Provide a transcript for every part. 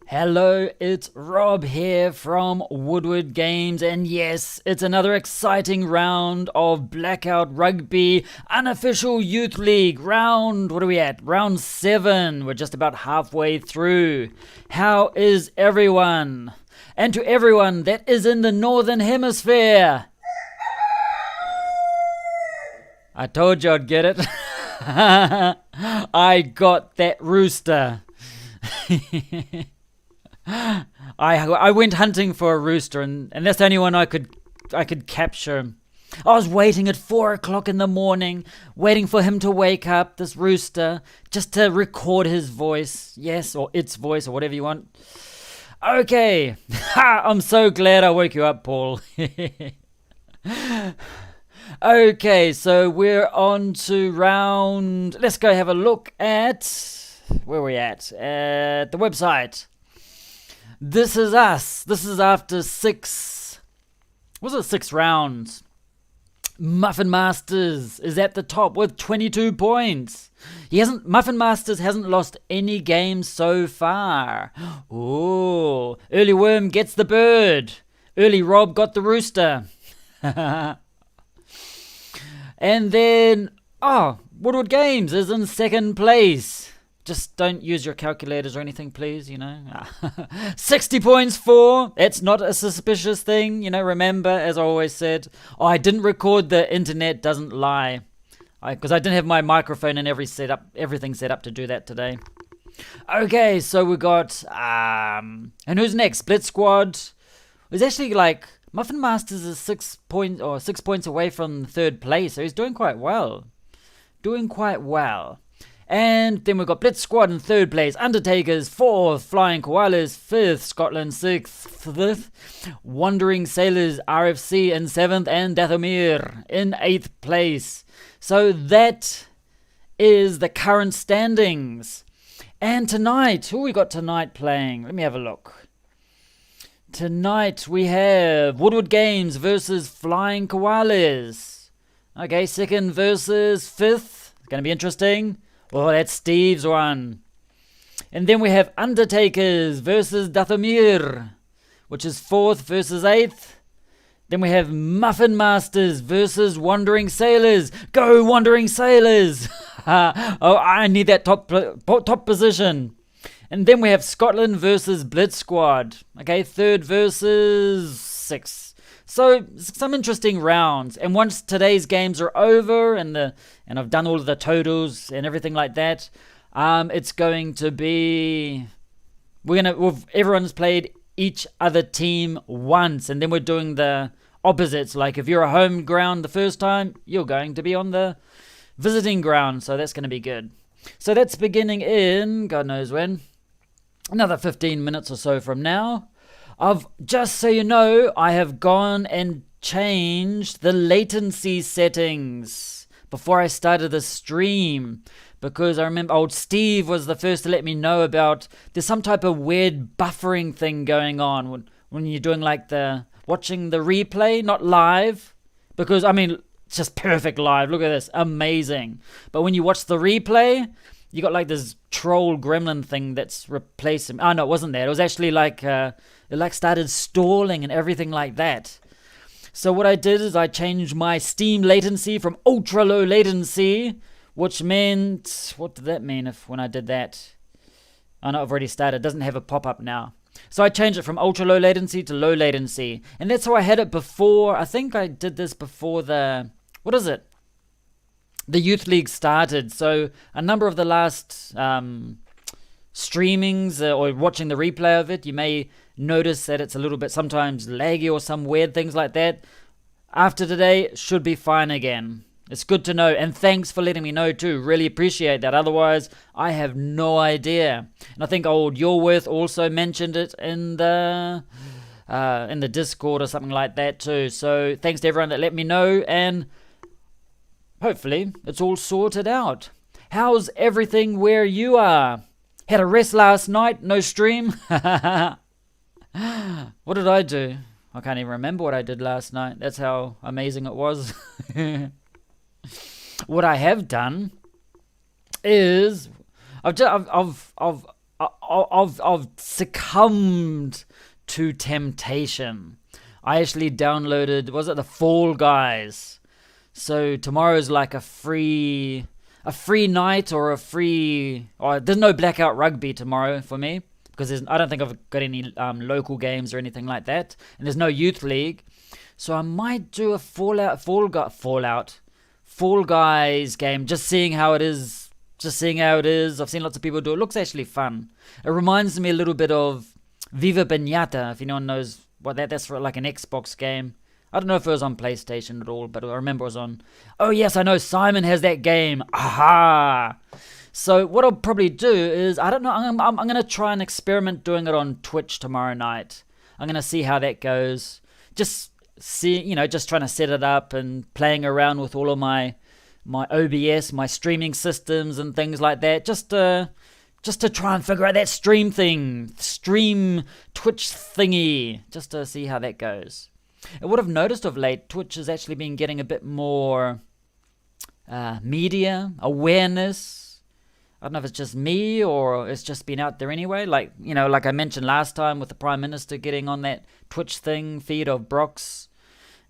Hello, it's Rob here from Woodward Games, and yes, it's another exciting round of Blackout Rugby Unofficial Youth League. What are we at? Round 7. We're just about halfway through. How is everyone? And to everyone that is in the Northern Hemisphere, I told you I'd get it. I got that rooster. I went hunting for a rooster, and that's the only one I could capture. I was waiting at 4 o'clock in the morning, waiting for him to wake up, this rooster, just to record his voice. Yes, or its voice, or whatever you want. Okay. I'm so glad I woke you up, Paul. Okay, so we're on to round... Let's go have a look at... Where are we at? At the website. This is us. This is after 6 rounds. Muffin Masters is at the top with 22 points. Muffin Masters hasn't lost any games so far. Ooh, Early Worm gets the bird. Early Rob got the rooster. And then, Woodward Games is in second place. Just don't use your calculators or anything, please, 60 points for. It's not a suspicious thing, remember, as I always said. I didn't record the internet doesn't lie. Because I didn't have my microphone and everything set up to do that today. Okay, so we got, and who's next? Blitz-Squad. It's actually Muffin Masters is 6 points away from third place, so he's doing quite well. And then we've got Blitz-Squad in third place, Undertakers 4th, Flying Koalas 5th, Scotland 6th, Wandering Sailors RFC in 7th, and Dathomir in 8th place. So that is the current standings. And tonight, who we got tonight playing? Let me have a look. Tonight we have Woodward Games versus Flying Koalas. Okay, 2nd versus 5th. It's going to be interesting. Well, that's Steve's one. And then we have Undertakers versus Dathomir, which is 4th versus 8th. Then we have Muffin Masters versus Wandering Sailors. Go, Wandering Sailors! I need that top position. And then we have Scotland versus Blitz-Squad. Okay, 3rd versus 6th. So, some interesting rounds. And once today's games are over and I've done all of the totals and everything like that, it's going to be... Everyone's played each other team once, and then we're doing the opposites. Like, if you're a home ground the first time, you're going to be on the visiting ground. So that's going to be good. So that's beginning in, God knows when, another 15 minutes or so from now. Just so you know, I have gone and changed the latency settings before I started the stream, because I remember old Steve was the first to let me know about there's some type of weird buffering thing going on when you're doing watching the replay, not live, because it's just perfect live. Look at this, amazing. But when you watch the replay, you got this troll gremlin thing that's replacing. Oh no, it wasn't that. It was actually it started stalling and everything like that. So what I did is I changed my Steam latency from ultra low latency, which meant, what did that mean when I did that? Oh no, I've already started. It doesn't have a pop-up now. So I changed it from ultra low latency to low latency. And that's how I had it before. I think I did this before the Youth League started. So a number of the last streamings or watching the replay of it, you may notice that it's a little bit sometimes laggy or some weird things like that. After today, should be fine again. It's good to know, and thanks for letting me know too. Really appreciate that. Otherwise, I have no idea. And I think old Yourworth also mentioned it in the Discord or something like that too. So thanks to everyone that let me know, and hopefully it's all sorted out. How's everything where you are? Had a rest last night, no stream. What did I do? I can't even remember what I did last night. That's how amazing it was. What I have done is I've I've succumbed to temptation. I actually downloaded, was it the Fall Guys? So tomorrow's like a free night or there's no Blackout Rugby tomorrow for me because I don't think I've got any local games or anything like that, and there's no youth league. So I might do a Fall Guys game, just seeing how it is. I've seen lots of people do it. It looks actually fun. It reminds me a little bit of Viva Pinata, if anyone knows what that's for, like an Xbox game. I don't know if it was on PlayStation at all, but I remember it was on. Oh yes, I know Simon has that game. Aha! So what I'll probably do is, I don't know, I'm going to try and experiment doing it on Twitch tomorrow night. I'm going to see how that goes. Just trying to set it up and playing around with all of my OBS, my streaming systems and things like that, just to try and figure out that stream Twitch thingy, just to see how that goes. And what I've noticed of late, Twitch has actually been getting a bit more media awareness. I don't know if it's just me or it's just been out there anyway. Like I mentioned last time with the Prime Minister getting on that Twitch feed of Brox,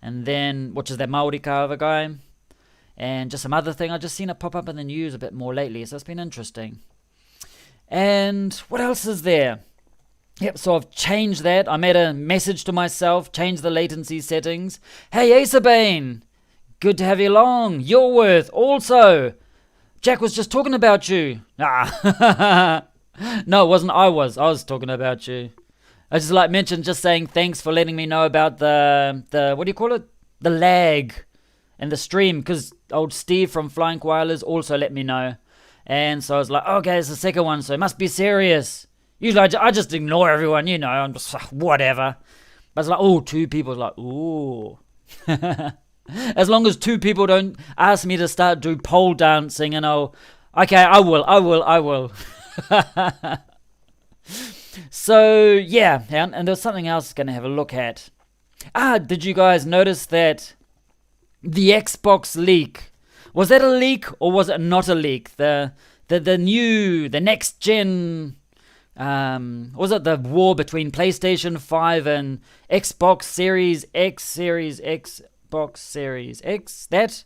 and then, which is that Māori Kaava guy. And just some other thing, I've just seen it pop up in the news a bit more lately, so it's been interesting. And what else is there? Yep, so I've changed that. I made a message to myself, changed the latency settings. Hey, Acebane, good to have you along. You're worth also. Jack was just talking about you. No, it wasn't. I was talking about you. I just mentioned, just saying thanks for letting me know about the what do you call it? The lag and the stream, because old Steve from Flying Koalas also let me know. And so I was like, okay, it's the second one, so it must be serious. Usually I just ignore everyone, I'm just whatever. But it's like, two people, like, ooh. As long as two people don't ask me to start do pole dancing, and okay, I will. So, yeah, and there's something else going to have a look at. Did you guys notice that the Xbox leak? Was that a leak or was it not a leak? The next gen, was it the war between PlayStation 5 and Xbox Series X, Xbox Series X, that?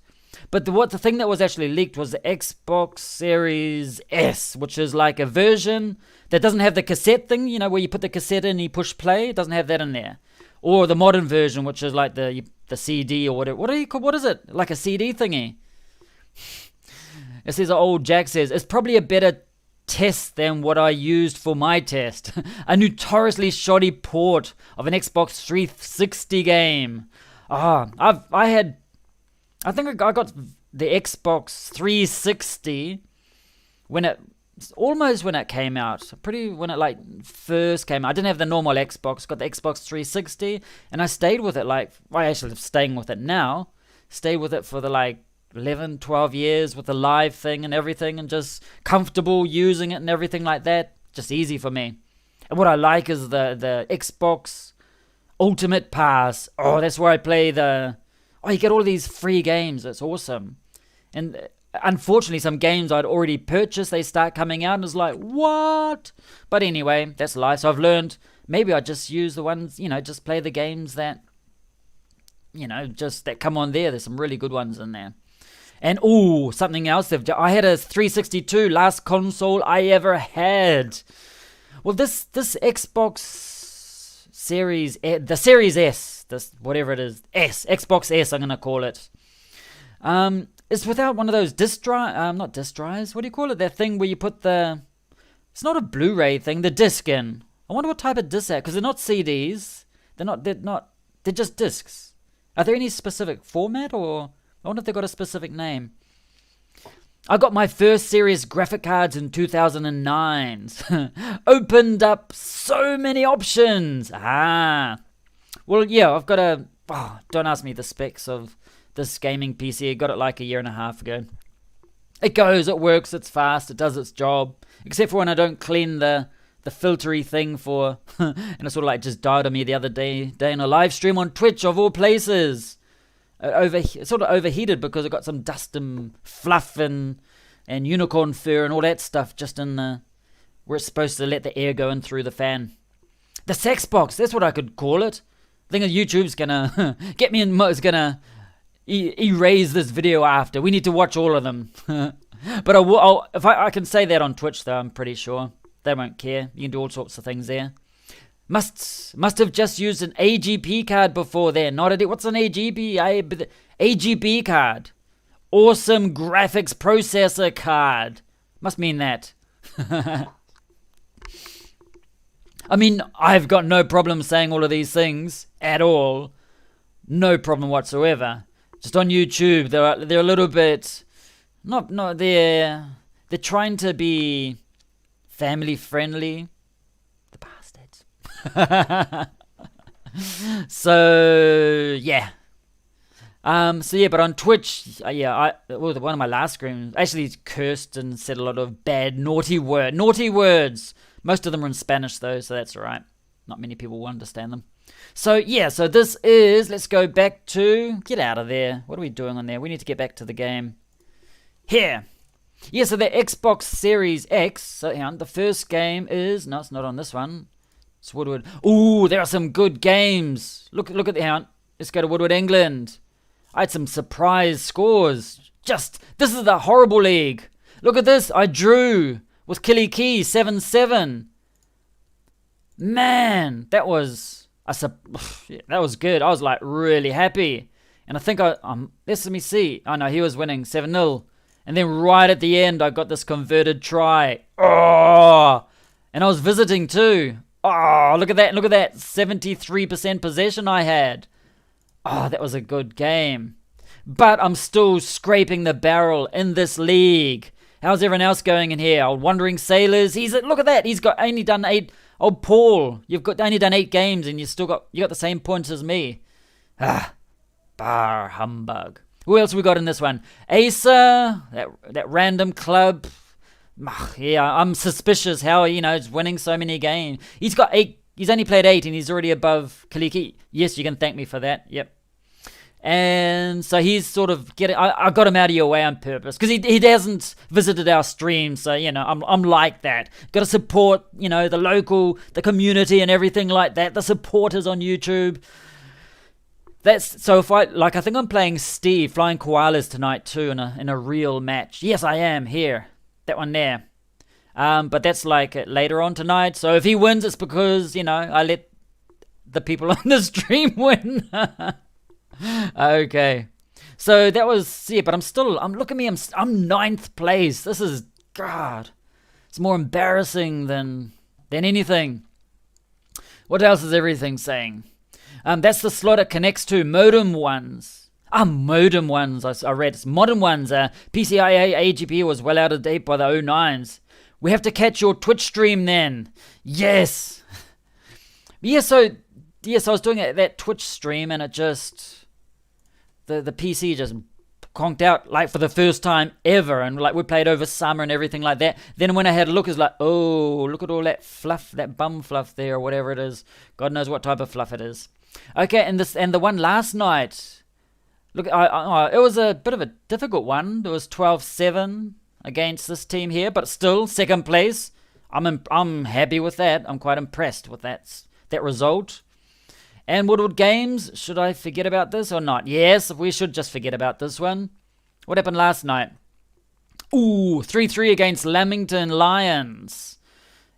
But the thing that was actually leaked was the Xbox Series S, which is like a version that doesn't have the cassette thing, where you put the cassette in and you push play. It doesn't have that in there. Or the modern version, which is like the CD or whatever. What is it? Like a CD thingy. It says, old Jack says, it's probably a better test than what I used for my test. A notoriously shoddy port of an Xbox 360 game. I think I got the Xbox 360 when it came out. When it first came out. I didn't have the normal Xbox, got the Xbox 360, and I stayed with it I actually am staying with it now. Stayed with it for the 11, 12 years with the live thing and everything, and just comfortable using it and everything like that. Just easy for me. And what I like is the Xbox Ultimate Pass. Oh, that's where I play you get all these free games. It's awesome. And unfortunately, some games I'd already purchased, they start coming out and it's like, what? But anyway, that's life. So I've learned, maybe I just use the ones, just play the games that, that come on there. There's some really good ones in there. And something else. I had a 362, last console I ever had. Well, this Xbox Series, the Series S, whatever it is, Xbox S, I'm going to call it. It's without one of those not disk drives. What do you call it? That thing where you put it's not a Blu-ray thing, the disc in. I wonder what type of disc that, because they're not CDs. They're just discs. Are there any specific format, or I wonder if they've got a specific name. I got my first serious graphic cards in 2009. Opened up so many options. Well, yeah, I've got don't ask me the specs of this gaming PC. I got it a year and a half ago. It goes, it works, it's fast, it does its job. Except for when I don't clean the filtery thing for... and it sort of just died on me the other day in a live stream on Twitch, of all places. It sort of overheated because it got some dust and fluff and unicorn fur and all that stuff just in the where it's supposed to let the air go in through the fan. The sex box, that's what I could call it. I think YouTube's gonna get me in, is gonna erase this video after. We need to watch all of them. But if I can say that on Twitch though, I'm pretty sure. They won't care. You can do all sorts of things there. Must have just used an AGP card before then. What's an AGP? AGP card. Awesome graphics processor card. Must mean that. I mean, I've got no problem saying all of these things at all. No problem whatsoever. Just on YouTube, they're a little bit they're trying to be family friendly. The bastards. So yeah. But on Twitch, one of my last streams actually cursed and said a lot of bad, naughty words. Most of them are in Spanish though, so that's alright. Not many people will understand them. So yeah, so this is, let's go back to, get out of there. What are we doing on there? We need to get back to the game. Here. Yeah, so the Xbox Series X, so hang on, the first game is, no, it's not on this one. It's Woodward. Ooh, there are some good games. Look at the, hang on, let's go to Woodward, England. I had some surprise scores. This is the horrible league. Look at this, I drew with Killy Key, 7-7. Man, that was good. I was like really happy. And I think let me see. Oh no, he was winning 7-0. And then right at the end, I got this converted try. Oh, and I was visiting too. Oh, look at that. 73% possession I had. Oh, that was a good game. But I'm still scraping the barrel in this league. How's everyone else going in here? Old Wandering Sailors. Look at that. He's got only done 8. Old Paul, you've got only done 8 games and you got the same points as me. Bar humbug. Who else we got in this one? Asa, that random club. Yeah, I'm suspicious how he's winning so many games. He's got 8. He's only played 8 and he's already above Kaliki. Yes, you can thank me for that. Yep. And so he's sort of I got him out of your way on purpose because he hasn't visited our stream. So I'm like that. Got to support the community and everything like that. The supporters on YouTube. That's so. I think I'm playing Steve Flying Koalas tonight too in a real match. Yes, I am here. That one there. But that's like later on tonight. So if he wins, it's because I let the people on the stream win. Okay, so that was but look at me, I'm 9th place. This is God. It's more embarrassing than anything. What else is everything saying? That's the slot it connects to. Modem ones. Modem ones. I read it's modern ones. PCIe AGP was well out of date by the 09s. We have to catch your Twitch stream then. Yes. Yes. I was doing that Twitch stream and it just. The PC just conked out like for the first time ever, and like we played over summer and everything like that. Then when I had a look, it's like, oh, look at all that fluff, that bum fluff there, or whatever it is. God knows what type of fluff it is. Okay, and the one last night, look, it was a bit of a difficult one. There was 12-7 against this team here, but still 2nd place. I'm happy with that. I'm quite impressed with that result. And Woodward Games, should I forget about this or not? Yes, we should just forget about this one. What happened last night? Ooh, 3-3 against Lamington Lions.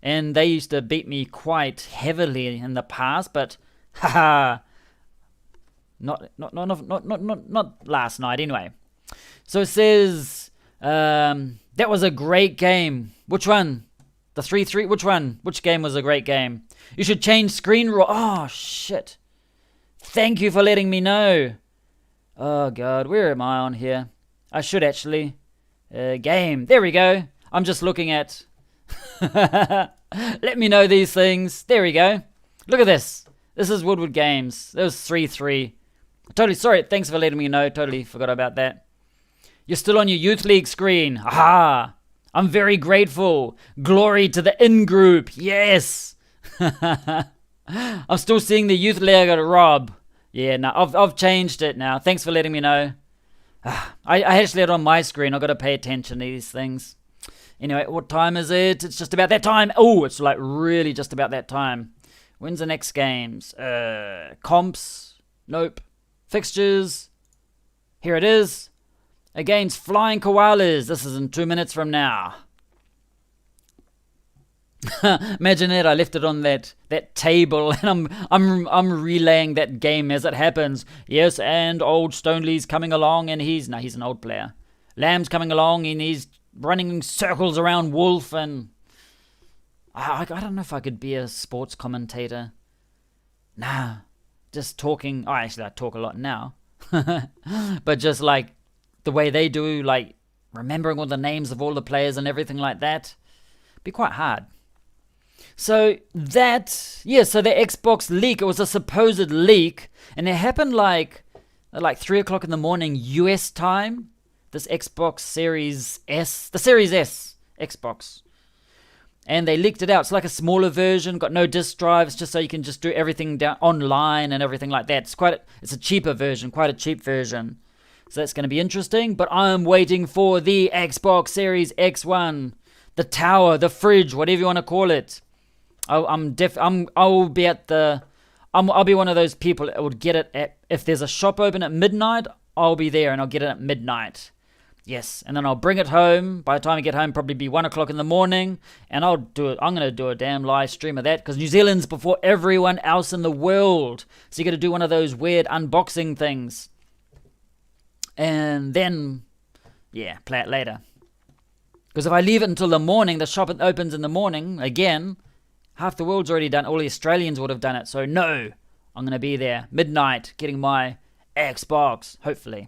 And they used to beat me quite heavily in the past, but haha. Not last night anyway. So it says that was a great game. Which one? The 3-3? Which one? Which game was a great game? You should change screen roll. Oh, shit. Thank you for letting me know. Oh, God. Where am I on here? I should actually. Game. There we go. I'm just looking at. Let me know these things. There we go. Look at this. This is Woodward Games. That was 3-3. Totally sorry. Thanks for letting me know. Totally forgot about that. You're still on your Youth League screen. Aha. I'm very grateful. Glory to the in-group. Yes. I'm still seeing the Youth League at Rob. Yeah, no, I've changed it now. Thanks for letting me know. I actually had it on my screen. I've got to pay attention to these things. Anyway, what time is it? It's just about that time. Oh, it's like really just about that time. When's the next games? Comps? Nope. Fixtures? Here it is. Against Flying Koalas. This is in 2 minutes from now. Imagine it. I left it on that table, and I'm relaying that game as it happens. Yes, and old Stoneley's coming along, and he's an old player. Lamb's coming along, and he's running circles around Wolf, and I don't know if I could be a sports commentator. Nah, just talking. Oh, actually, I talk a lot now, but just like the way they do, like remembering all the names of all the players and everything like that, be quite hard. So the Xbox leak, it was a supposed leak, and it happened like 3 o'clock in the morning US time. This Xbox Series S, the Series S Xbox. And they leaked it out. It's like a smaller version, got no disk drives, just so you can just do everything down online and everything like that. It's a cheaper version, quite a cheap version. So that's going to be interesting, but I'm waiting for the Xbox Series X1, the tower, the fridge, whatever you want to call it. I'll be one of those people that would get it if there's a shop open at midnight, I'll be there and I'll get it at midnight. Yes, and then I'll bring it home. By the time I get home, probably be 1 o'clock in the morning, and I'm going to do a damn live stream of that, because New Zealand's before everyone else in the world. So you got to do one of those weird unboxing things. And then, yeah, play it later. Because if I leave it until the morning, the shop opens in the morning, again, half the world's already done, all the Australians would have done it. So no, I'm going to be there, midnight, getting my Xbox, hopefully.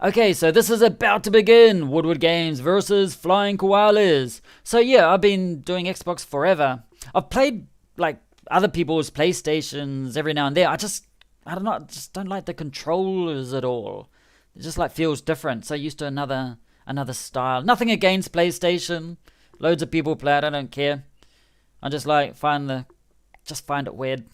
Okay, so this is about to begin. Woodward Games versus Flying Koalas. So yeah, I've been doing Xbox forever. I've played like other people's PlayStations every now and then. I don't know, I just don't like the controllers at all. It just like feels different. So used to another style. Nothing against PlayStation. Loads of people play it, I don't care. I just like find it weird.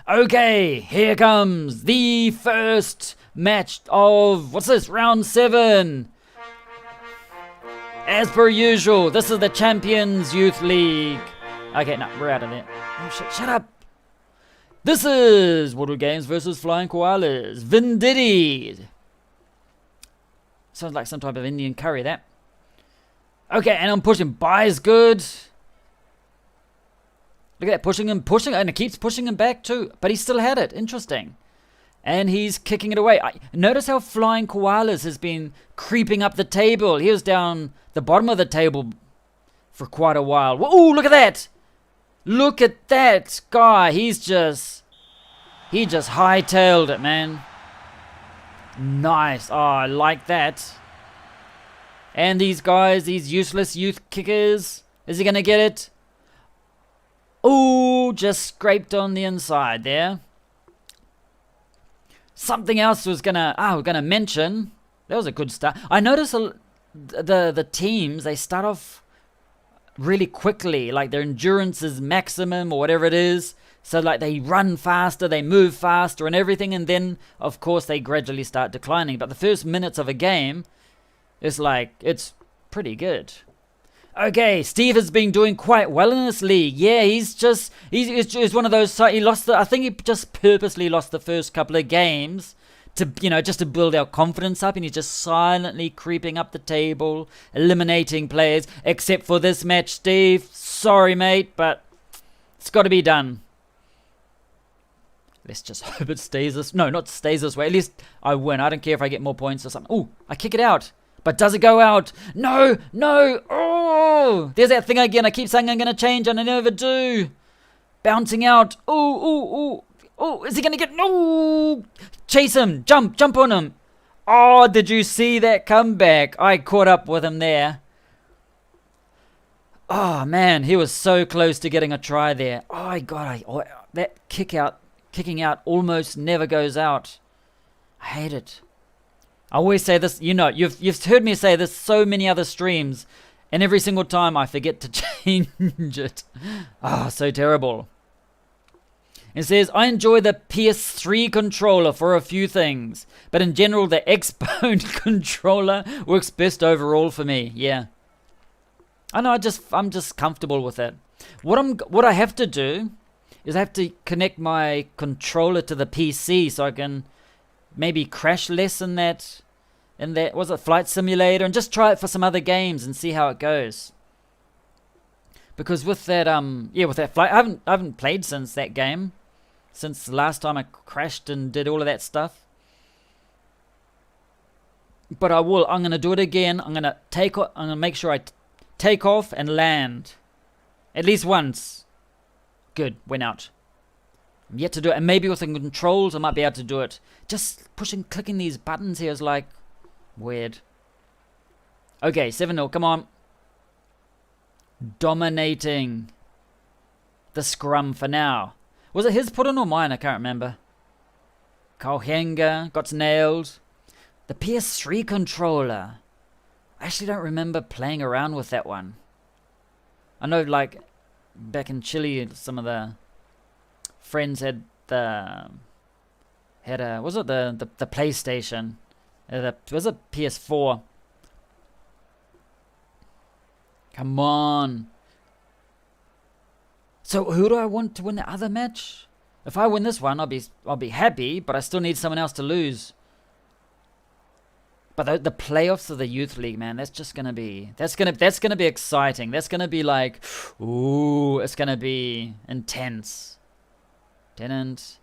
Okay, here comes the first match of, what's this, round 7. As per usual, this is the Champions Youth League. Okay, no, we're out of there. Oh, shut up. This is Woodward Games versus Flying Koalas. Vindidi. Sounds like some type of Indian curry, that. Okay, and I'm pushing. Buys good. Look at that, pushing, and it keeps pushing him back too. But he still had it. Interesting. And he's kicking it away. Notice how Flying Koalas has been creeping up the table. He was down the bottom of the table for quite a while. Ooh, look at that. Look at that guy. He just hightailed it, man. Nice. Oh, I like that. And these guys, these useless youth kickers. Is he going to get it? Ooh, just scraped on the inside there. Something else we're gonna mention. That was a good start. I noticed the teams, they start off really quickly, like their endurance is maximum or whatever it is. So like they run faster, they move faster and everything, and then of course they gradually start declining. But the first minutes of a game is like, it's pretty good. Okay, Steve has been doing quite well in this league. Yeah, he's one of those. I think he just purposely lost the first couple of games to, just to build our confidence up, and he's just silently creeping up the table, eliminating players. Except for this match, Steve. Sorry, mate, but it's got to be done. Let's just hope it stays this. No, not stays this way. At least I win. I don't care if I get more points or something. Ooh, I kick it out. But does it go out? No! Oh! There's that thing again. I keep saying I'm going to change and I never do. Bouncing out. Oh, is he going to get... No! Chase him. Jump on him. Oh, did you see that comeback? I caught up with him there. Oh, man. He was so close to getting a try there. Oh, God. That kicking out almost never goes out. I hate it. I always say this, you've heard me say this so many other streams, and every single time I forget to change it. So terrible. It says, I enjoy the PS3 controller for a few things, but in general the Xbone controller works best overall for me. Yeah, I know. I'm just comfortable with it. What I have to do is I have to connect my controller to the PC so I can maybe crash less in that. Was it Flight Simulator, and just try it for some other games and see how it goes. Because with that with that flight, I haven't played since that game, since the last time I crashed and did all of that stuff. But I'm gonna do it again. I'm gonna make sure I take off and land at least once. Good, went out. I'm yet to do it, and maybe with the controls I might be able to do it. Just clicking these buttons here is like weird. Okay, 7-0, come on. Dominating the scrum for now. Was it his put in or mine? I can't remember. Kauhenga got nailed. The PS3 controller. I actually don't remember playing around with that one. I know, like, back in Chile, some of the friends had the PlayStation. Was it PS4? Come on. So who do I want to win the other match? If I win this one, I'll be happy, but I still need someone else to lose. But the playoffs of the youth league, man, that's gonna be exciting. That's gonna be like, ooh, it's gonna be intense. Tennant.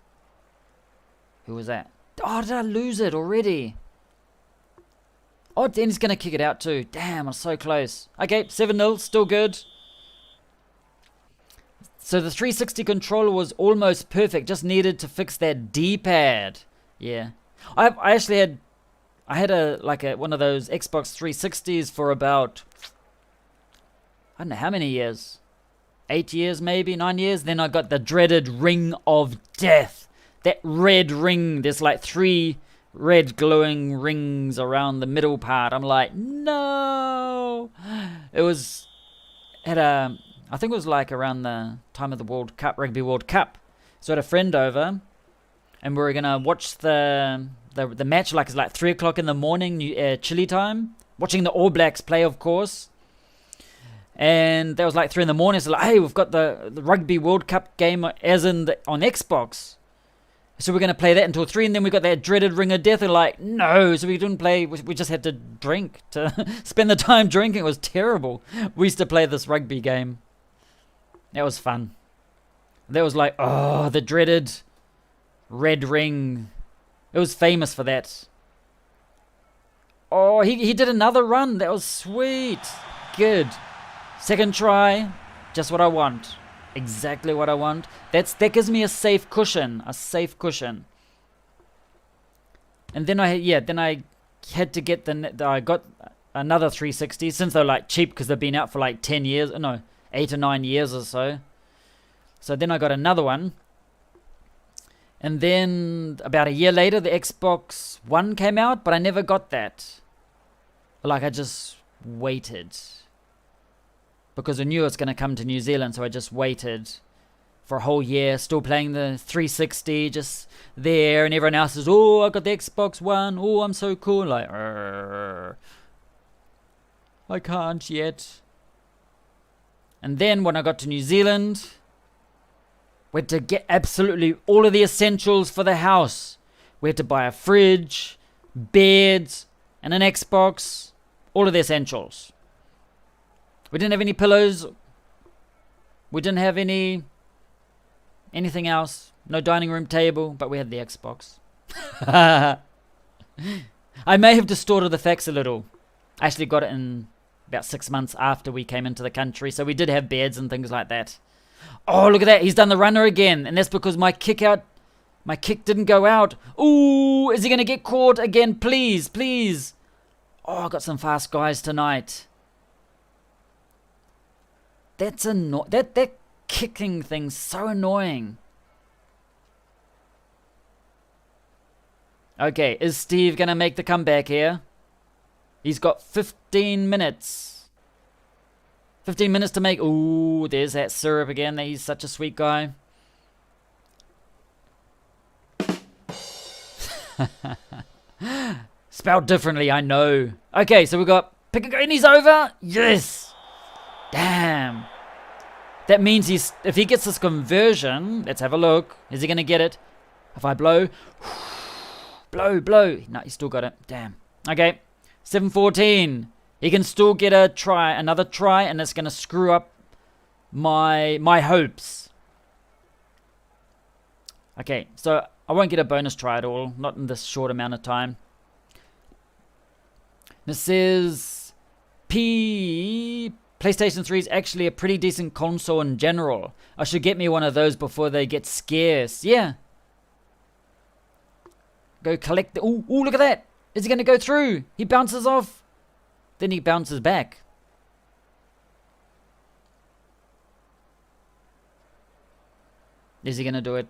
Who was that? Oh, did I lose it already? Oh, then he's going to kick it out too. Damn, I'm so close. Okay, 7-0, still good. So the 360 controller was almost perfect. Just needed to fix that D-pad. Yeah. I actually had one of those Xbox 360s for about, I don't know how many years. 8 years maybe, 9 years. Then I got the dreaded Ring of Death. That red ring, there's like 3 red glowing rings around the middle part. I'm like, no. It was I think it was like around the time of the World Cup, Rugby World Cup. So I had a friend over, and we were gonna watch the match. Like, it's like 3 o'clock in the morning, Chile time. Watching the All Blacks play, of course. And that was like 3 in the morning. So like, hey, we've got the Rugby World Cup game on Xbox. So we're going to play that until 3, and then we got that dreaded Ring of Death, and like, no, so we didn't play, we just had to drink, to spend the time drinking. It was terrible. We used to play this rugby game. That was fun. That was like, oh, the dreaded red ring. It was famous for that. Oh, he did another run. That was sweet. Good. Second try, just what I want. Exactly what I want. That gives me a safe cushion. And then I had to get I got another 360, since they're like cheap because they've been out for like 10 years. No, 8 or 9 years or so. So then I got another one. And then about a year later, the Xbox One came out, but I never got that. Like, I just waited. Because I knew it was going to come to New Zealand, so I just waited for a whole year, still playing the 360, just there, and everyone else is, oh, I got the Xbox One, oh, I'm so cool, like, I can't yet. And then when I got to New Zealand, we had to get absolutely all of the essentials for the house. We had to buy a fridge, beds, and an Xbox, all of the essentials. We didn't have any pillows. We didn't have anything else. No dining room table, but we had the Xbox. I may have distorted the facts a little. I actually got it in about 6 months after we came into the country, so we did have beds and things like that. Oh, look at that. He's done the runner again, and that's because my kick didn't go out. Ooh, is he going to get caught again? Please, please. Oh, I got some fast guys tonight. That's that kicking thing's so annoying. Okay, is Steve gonna make the comeback here? He's got 15 minutes. 15 minutes to make. Ooh, there's that syrup again. He's such a sweet guy. Spelled differently, I know. Okay, so we got pick and he's over. Yes. Damn. That means if he gets this conversion, let's have a look. Is he going to get it? If I blow. Blow. No, he still got it. Damn. Okay. 7-14. He can still get another try, and it's going to screw up my hopes. Okay, so I won't get a bonus try at all. Not in this short amount of time. This says PlayStation 3 is actually a pretty decent console in general. I should get me one of those before they get scarce. Yeah. Go collect the... Ooh, look at that. Is he going to go through? He bounces off. Then he bounces back. Is he going to do it?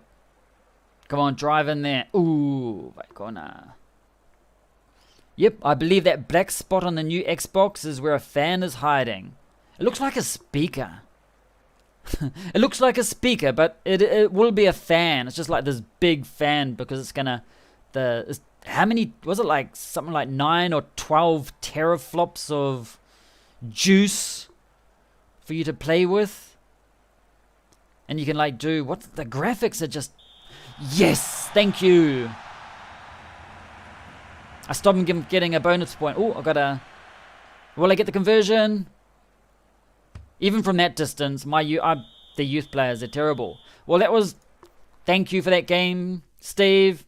Come on, drive in there. Ooh, vai corner. Yep, I believe that black spot on the new Xbox is where a fan is hiding. It looks like a speaker. It looks like a speaker, but it will be a fan. It's just like this big fan because it's gonna... how many... Was it like something like 9 or 12 teraflops of juice for you to play with? And you can like do... The graphics are just... Yes! Thank you! I stopped him getting a bonus point. Oh, I got a... Will I get the conversion? Even from that distance, the youth players are terrible. Well, that was... Thank you for that game, Steve.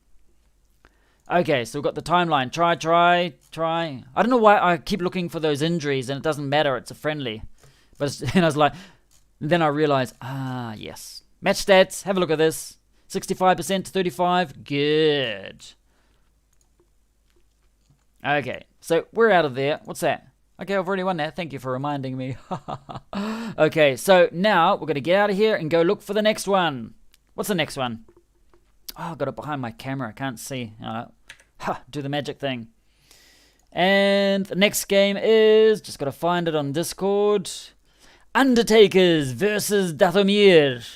Okay, so we've got the timeline. Try. I don't know why I keep looking for those injuries, and it doesn't matter. It's a friendly. But and I was like... Then I realized, yes. Match stats. Have a look at this. 65% to 35. Good. Okay, so we're out of there. What's that? Okay, I've already won that. Thank you for reminding me. Okay, so now we're going to get out of here and go look for the next one. What's the next one? Oh, I got it behind my camera. I can't see. Do the magic thing. And the next game is... Just got to find it on Discord. Undertakers versus Dathomir.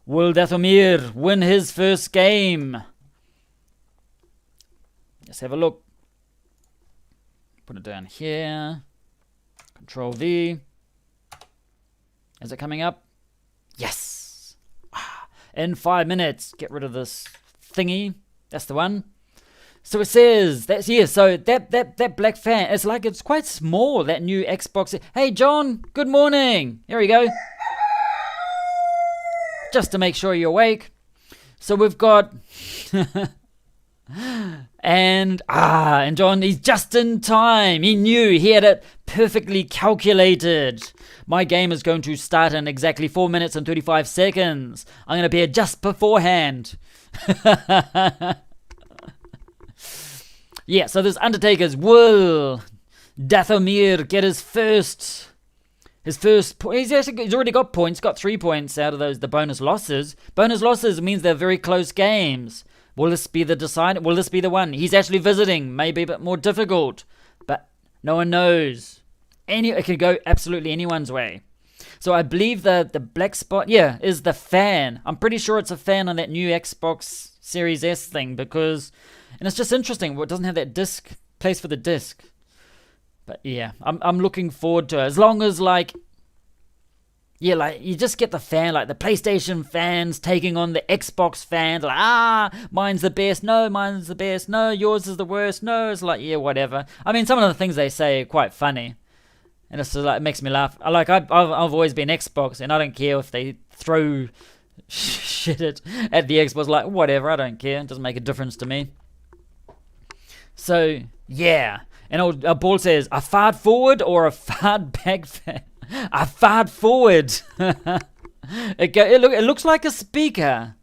Will Dathomir win his first game? Let's have a look. Put it down here. Control V. Is it coming up? Yes. In 5 minutes. Get rid of this thingy. That's the one. So it says that's here. So that black fan. It's quite small. That new Xbox. Hey John. Good morning. Here we go. Just to make sure you're awake. So we've got. And John, he's just in time. He knew, he had it perfectly calculated. My game is going to start in exactly 4 minutes and 35 seconds. I'm going to be here just beforehand. Yeah, so this Undertakers. Will Dathomir get his first point? He's already got points. Got 3 points out of the bonus losses. Bonus losses means they're very close games. Will this be the decider? Will this be the one? He's actually visiting. Maybe a bit more difficult. But no one knows. It could go absolutely anyone's way. So I believe the black spot, is the fan. I'm pretty sure it's a fan on that new Xbox Series S thing because... And it's just interesting. It doesn't have that place for the disc. But yeah, I'm looking forward to it. As long as you just get the fan, like the PlayStation fans taking on the Xbox fans, like, mine's the best, no, mine's the best, no, yours is the worst, no, it's like, yeah, whatever. I mean, some of the things they say are quite funny, and it's just like, it makes me laugh. I've always been Xbox, and I don't care if they throw shit at the Xbox, like, whatever, I don't care, it doesn't make a difference to me. So, yeah, and old Paul says, a fart forward or a fart back fan? I fart forward. It looks like a speaker.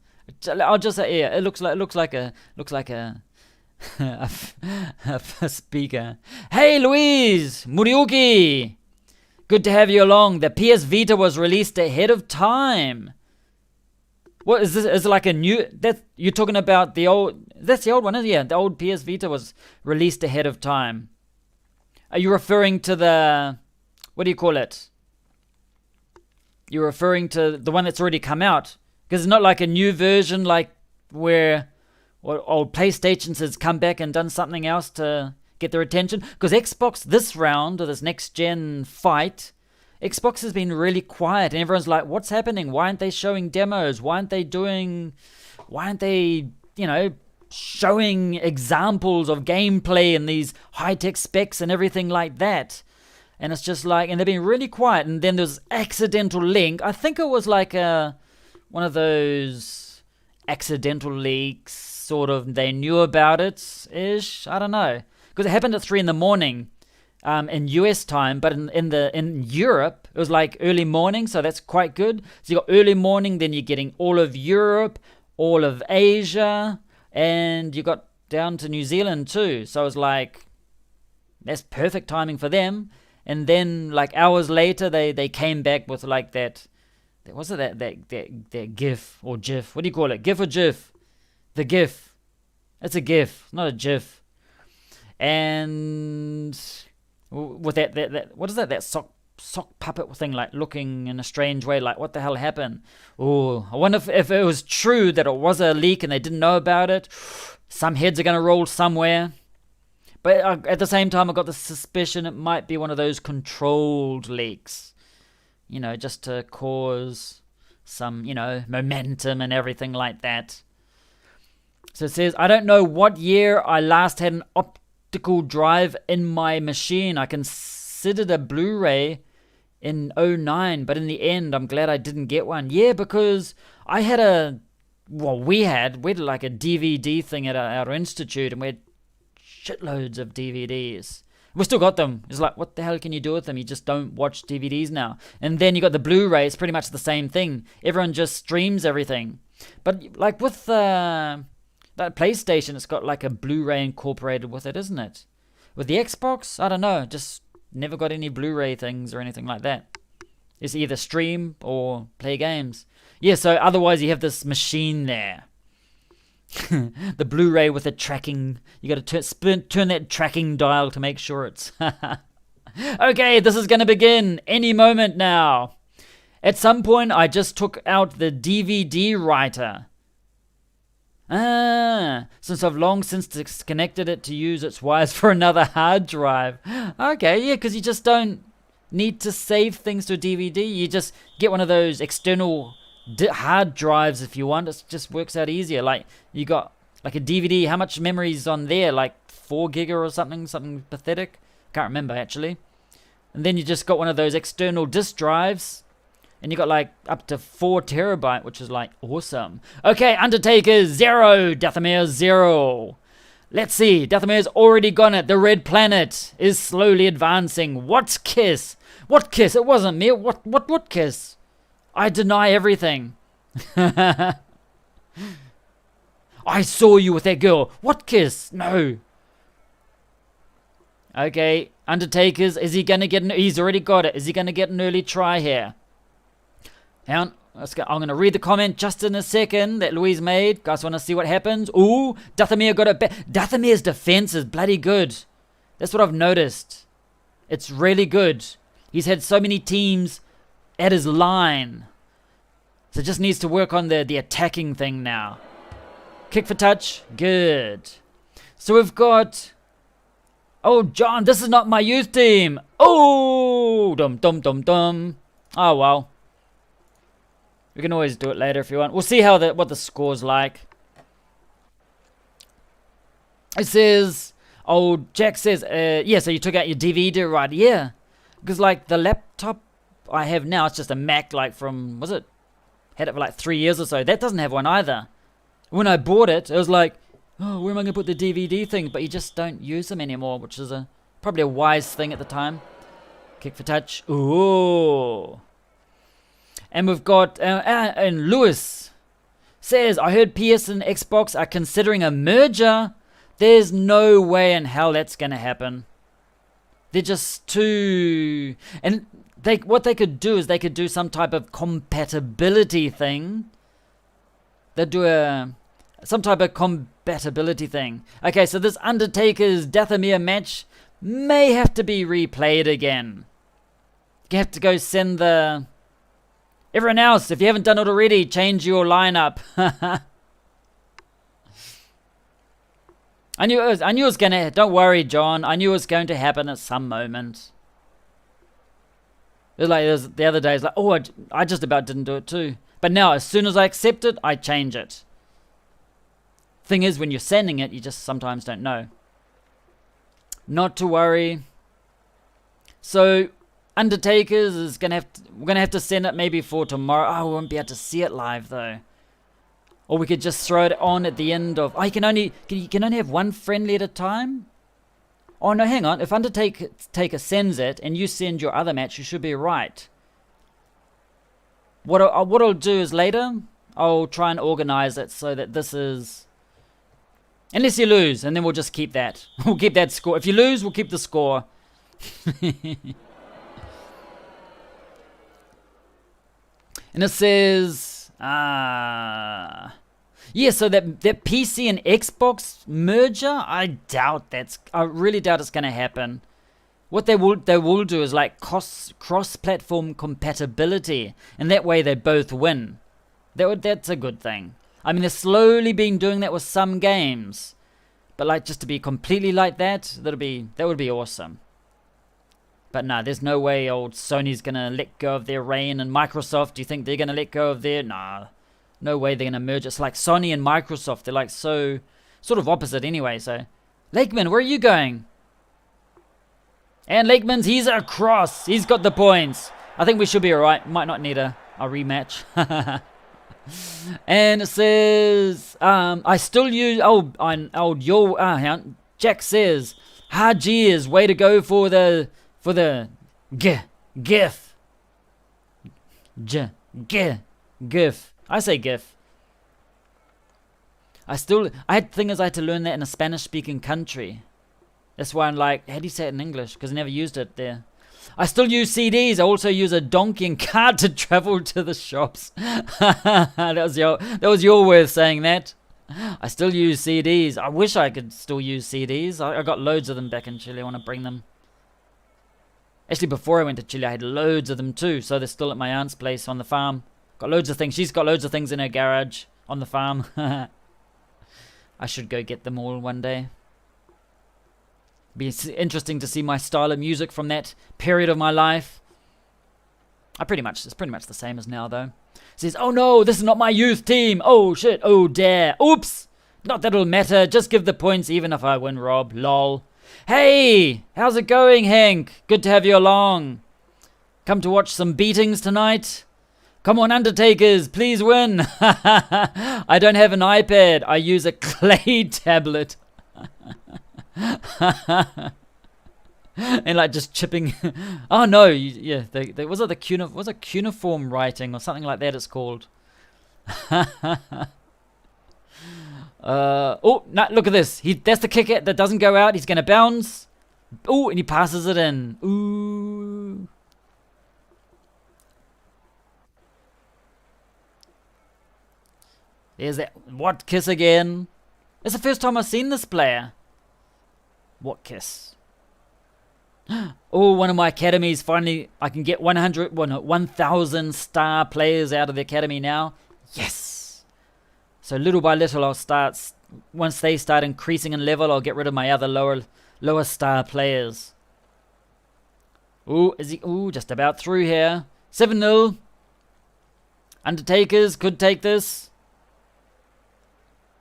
I'll just say, yeah, it looks like a a speaker. Hey, Louise Muriuki, good to have you along. The PS Vita was released ahead of time. What is this? Is it like a new? That you're talking about the old? That's the old one, isn't it? Yeah, the old PS Vita was released ahead of time. Are you referring to the? What do you call it? You're referring to the one that's already come out, because it's not like a new version, like where old PlayStation has come back and done something else to get their attention. Because Xbox this round, or this next gen fight, Xbox has been really quiet, and everyone's like, what's happening? Why aren't they showing demos? Why aren't they, showing examples of gameplay and these high-tech specs and everything like that? And it's just like, and they've been really quiet. And then there's accidental link. I think it was like one of those accidental leaks, sort of. They knew about it ish. I don't know, because it happened at 3 a.m. In US time, but in Europe it was like early morning, so that's quite good. So you got early morning, then you're getting all of Europe, all of Asia, and you got down to New Zealand too. So it was like, that's perfect timing for them. And then like hours later, they came back with like that GIF or GIF. What do you call it? GIF or GIF? The GIF. It's a GIF, not a GIF. And with that what is that? That sock puppet thing, like looking in a strange way, like what the hell happened? Oh, I wonder if it was true that it was a leak and they didn't know about it. Some heads are gonna roll somewhere. But at the same time, I got the suspicion it might be one of those controlled leaks. Just to cause some, momentum and everything like that. So it says, I don't know what year I last had an optical drive in my machine. I considered a Blu-ray in 2009, but in the end, I'm glad I didn't get one. Yeah, because I had we had like a DVD thing at our institute, and we had shitloads of DVDs. We still got them. It's like, what the hell can you do with them? You just don't watch DVDs now. And then you got the Blu-ray. It's pretty much the same thing. Everyone just streams everything. But like with that PlayStation, it's got like a Blu-ray incorporated with it, isn't it? With the Xbox, I don't know. Just never got any Blu-ray things or anything like that. It's either stream or play games. Yeah, so otherwise you have this machine there. The Blu-ray with the tracking. You got to turn that tracking dial to make sure it's... Okay, this is going to begin any moment now. At some point, I just took out the DVD writer. Since I've long since disconnected it to use its wires for another hard drive. Okay, yeah, because you just don't need to save things to a DVD. You just get one of those external hard drives if you want. It just works out easier. Like, you got like a DVD, how much memory's on there? Like 4 gig or something pathetic. Can't remember actually. And then you just got one of those external disk drives, and you got like up to 4 terabyte, which is like awesome. Okay, Undertakers 0, Dathomir 0. Let's see, Dathomir's already gone it. The red planet is slowly advancing. What kiss? What kiss? It wasn't me. What kiss? I deny everything. I saw you with that girl. What kiss? No. Okay, Undertakers, is he gonna get he's already got it. Is he gonna get an early try here? Hang on. I'm gonna read the comment just in a second that Louise made. Guys wanna see what happens? Ooh, Dathomir got it back. Dathomir's defense is bloody good. That's what I've noticed. It's really good. He's had so many teams at his line. So just needs to work on the attacking thing now. Kick for touch. Good. So we've got... Oh, John, this is not my youth team. Oh, dum. Oh, well. We can always do it later if you want. We'll see how what the score's like. It says... Oh, Jack says... yeah, so you took out your DVD, right? Yeah. Because, like, the laptop I have now, it's just a Mac, like, from... Was it? Had it for, like, 3 years or so. That doesn't have one either. When I bought it, it was like... Oh, where am I going to put the DVD thing? But you just don't use them anymore, which is probably a wise thing at the time. Kick for touch. Ooh. And we've got... and Lewis says, I heard PS and Xbox are considering a merger. There's no way in hell that's going to happen. They're just too... And what they could do is they could do some type of compatibility thing. They'd do some type of compatibility thing. Okay, so this Undertakers Dathomir match may have to be replayed again. You have to go send the... Everyone else, if you haven't done it already, change your lineup. I knew it was gonna... Don't worry, John. I knew it was going to happen at some moment. It was like the other day, it's like, oh, I just about didn't do it too. But now, as soon as I accept it, I change it. Thing is, when you're sending it, you just sometimes don't know. Not to worry. So, Undertakers is we're gonna have to send it maybe for tomorrow. Oh, we won't be able to see it live though. Or we could just throw it on at the end of. Oh, you can only have one friendly at a time. Oh no, hang on. If Undertaker sends it and you send your other match, you should be right. What I'll do is later I'll try and organize it so that this is. Unless you lose, and then we'll just keep that. We'll keep that score. If you lose, we'll keep the score. And it says, yeah, so that PC and Xbox merger, I really doubt it's going to happen. What they will do is like cross-platform compatibility, and that way they both win. That's a good thing. I mean, they're slowly been doing that with some games, but like just to be completely like that, that would be awesome. But nah, there's no way old Sony's gonna let go of their reign, and Microsoft, do you think they're gonna let go of their? Nah, no way they're gonna merge. It's like Sony and Microsoft, they're like so sort of opposite anyway. So, Lakeman, where are you going? And Lakeman's, he's across. He's got the points. I think we should be alright. Might not need a rematch. And it says, I still use. Jack says, hard years, way to go for the GIF. GIF. I say GIF. I had to learn that in a Spanish-speaking country. That's why I'm like, how do you say it in English? Because I never used it there. I still use CDs. I also use a donkey and cart to travel to the shops. That was your way of saying that. I still use CDs. I wish I could still use CDs. I got loads of them back in Chile. I want to bring them. Actually, before I went to Chile, I had loads of them too. So they're still at my aunt's place on the farm. Got loads of things. She's got loads of things in her garage on the farm. I should go get them all one day. Be interesting to see my style of music from that period of my life. It's pretty much the same as now though. It says, oh no, this is not my youth team. Oh shit, oh dare. Oops. Not that it'll matter, just give the points even if I win, Rob. Lol. Hey, how's it going, Hank? Good to have you along. Come to watch some beatings tonight? Come on, Undertakers, please win. I don't have an iPad. I use a clay tablet. And like just chipping. Oh no, yeah. Was it cuneiform writing or something like that? It's called. Oh, no, look at this. That's the kicker that doesn't go out. He's gonna bounce. Oh, and he passes it in. Ooh. There's that. What kiss again? It's the first time I've seen this player. What kiss? Oh, one of my academies finally. I can get 1,000 star players out of the academy now. Yes. So little by little, I'll start. Once they start increasing in level, I'll get rid of my other lower star players. Ooh, is he? Ooh, just about through here. 7-0. Undertakers could take this.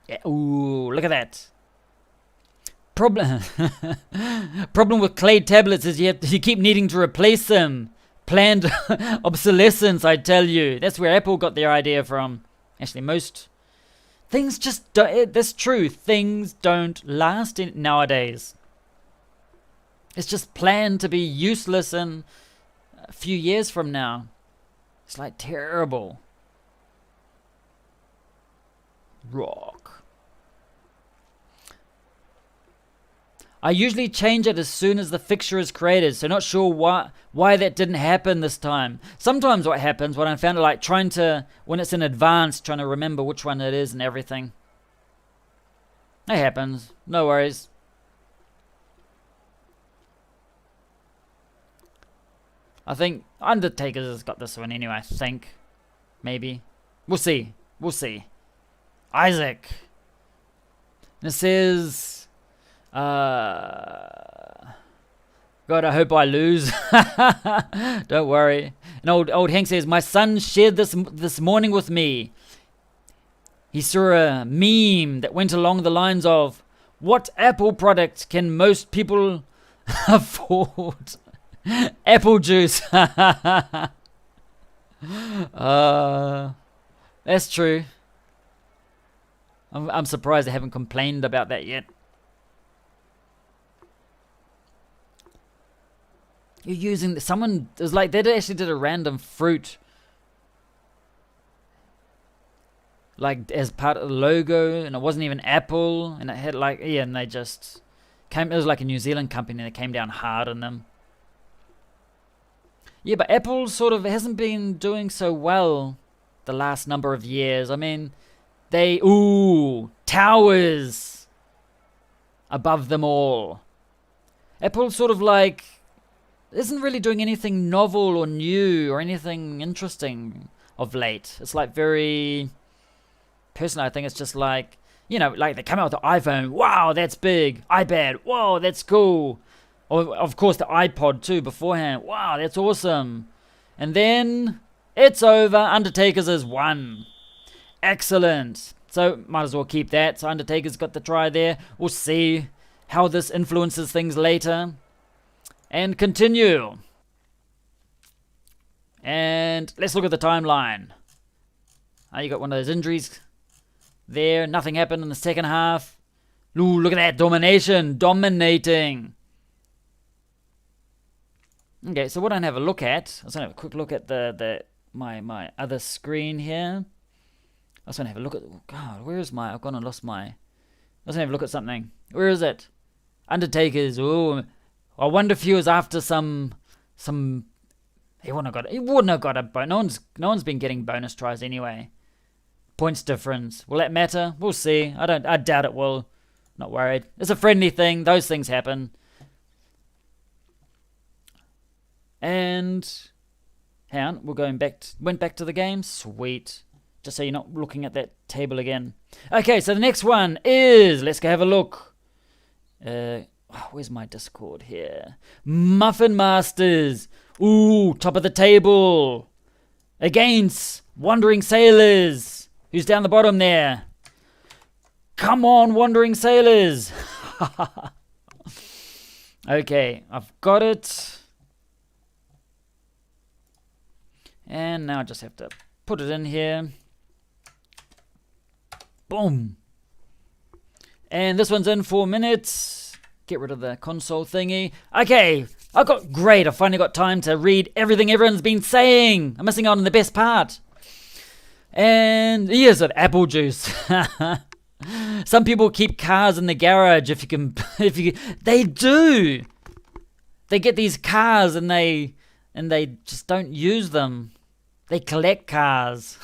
Yeah. Ooh, look at that. Problem with clay tablets is you keep needing to replace them. Planned obsolescence, I tell you. That's where Apple got their idea from. Actually, most things just don't. That's true. Things don't last nowadays. It's just planned to be useless in a few years from now. It's like terrible. Rock. I usually change it as soon as the fixture is created, so not sure why that didn't happen this time. Sometimes what happens when I found it, like when it's in advance, trying to remember which one it is and everything. It happens. No worries. I think Undertakers has got this one anyway, I think. Maybe. We'll see. We'll see. Isaac. And it says... God, I hope I lose. Don't worry. And old Hank says, my son shared this morning with me. He saw a meme that went along the lines of, what Apple product can most people afford? Apple juice. That's true. I'm surprised they haven't complained about that yet. You're using someone. It was like they actually did a random fruit, like as part of the logo, and it wasn't even Apple, and it had like and they just came. It was like a New Zealand company that came down hard on them. Yeah, but Apple sort of hasn't been doing so well the last number of years. I mean, towers above them all. Apple sort of like isn't really doing anything novel or new or anything interesting of late. It's like very, personally, I think it's just like, like they come out with the iPhone. Wow, that's big. iPad. Whoa, that's cool. Or, of course, the iPod too beforehand. Wow, that's awesome. And then it's over. Undertakers has won. Excellent. So might as well keep that. So Undertaker's got the try there. We'll see how this influences things later. And continue. And let's look at the timeline. You got one of those injuries there. Nothing happened in the second half. Ooh, look at that domination. Dominating. Okay, so what I have a look at, I just want to have a quick look at my other screen here. I just want to have a look at, God, where is I've gone and lost my, I just want to have a look at something. Where is it? Undertakers. Ooh, I wonder if he was after some. He wouldn't have got a bonus. No one's been getting bonus tries anyway. Points difference. Will that matter? We'll see. I doubt it will. Not worried. It's a friendly thing. Those things happen. And hang on, went back to the game. Sweet. Just so you're not looking at that table again. Okay, so the next one is, let's go have a look. Where's my Discord here? Muffin Masters. Ooh, top of the table. Against Wandering Sailors. Who's down the bottom there? Come on, Wandering Sailors. Okay, I've got it. And now I just have to put it in here. Boom. And this one's in 4 minutes. Get rid of the console thingy. Okay, I finally got time to read everything everyone's been saying. I'm missing out on the best part. And here's an apple juice. Some people keep cars in the garage they do. They get these cars and they just don't use them. They collect cars.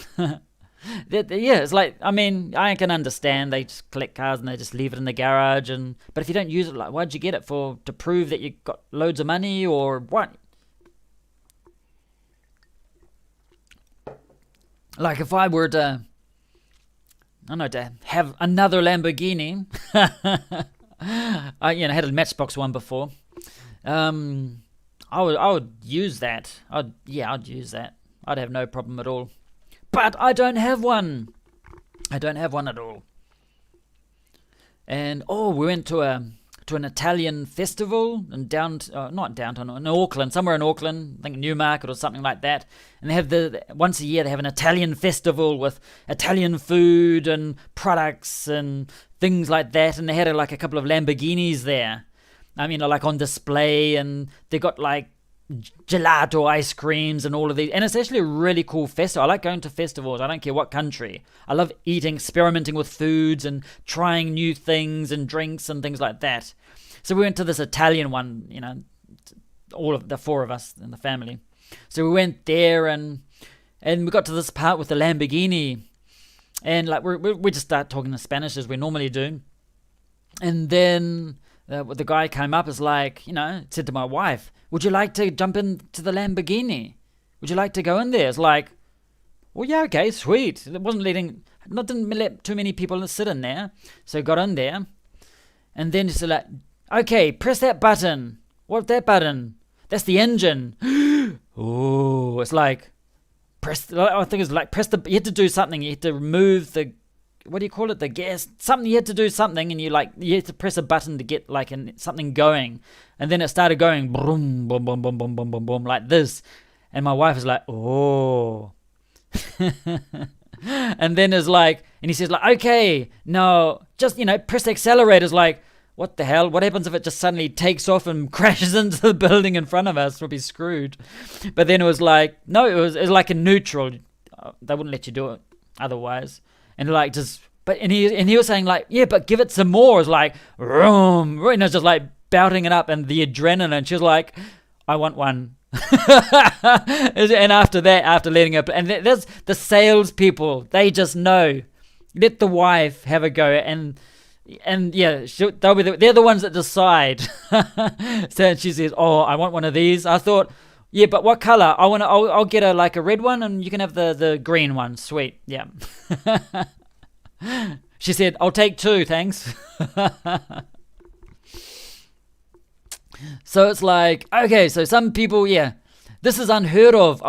It's like, I mean, I can understand they just collect cars and they just leave it in the garage. But if you don't use it, like, why'd you get it for? To prove that you got loads of money or what? Like if I were to, to have another Lamborghini. I had a Matchbox one before. I would use that. I'd use that. I'd have no problem at all. But I don't have one. I don't have one at all. And we went to an Italian festival in not downtown, in Auckland, somewhere in Auckland, I think Newmarket or something like that. And they have once a year they have an Italian festival with Italian food and products and things like that. And they had a couple of Lamborghinis there. I mean, like on display, and they got like gelato ice creams and all of these, and it's actually a really cool festival. I like going to festivals. I don't care what country. I love eating, experimenting with foods and trying new things and drinks and things like that. So we went to this Italian one, all of the four of us in the family. So we went there and we got to this part with the Lamborghini, and like we just start talking in Spanish as we normally do, and then the guy came up, is like, said to my wife, would you like to jump into the Lamborghini? Would you like to go in there? It's like, well, yeah, okay, sweet. It didn't let too many people sit in there. So got in there. And then it's like, okay, press that button. What's that button? That's the engine. Oh, it's like press. I think it's like press the. You had to do something. You had to remove the. What do you call it? The gas. Something. You had to do something, and you had to press a button to get like something going, and then it started going boom, boom, boom, boom, boom, boom, boom, boom, like this, and my wife is like, oh. And then it's like, and he says like, okay, no, just press the accelerator. It's like, what the hell? What happens if it just suddenly takes off and crashes into the building in front of us? We'll be screwed. But then it was like, no, it was like a neutral. They wouldn't let you do it otherwise. And like just, and he was saying like, yeah, but give it some more. It's like, vroom, just like bouting it up and the adrenaline. And she was like, I want one. And after that, after letting her, and there's the salespeople. They just know. Let the wife have a go, and yeah, they're the ones that decide. So she says, "Oh, I want one of these." I thought, yeah, but what color? I'll get a red one, and you can have the green one. Sweet, yeah. She said, "I'll take 2, thanks." So it's like, okay, so some people, yeah, this is unheard of.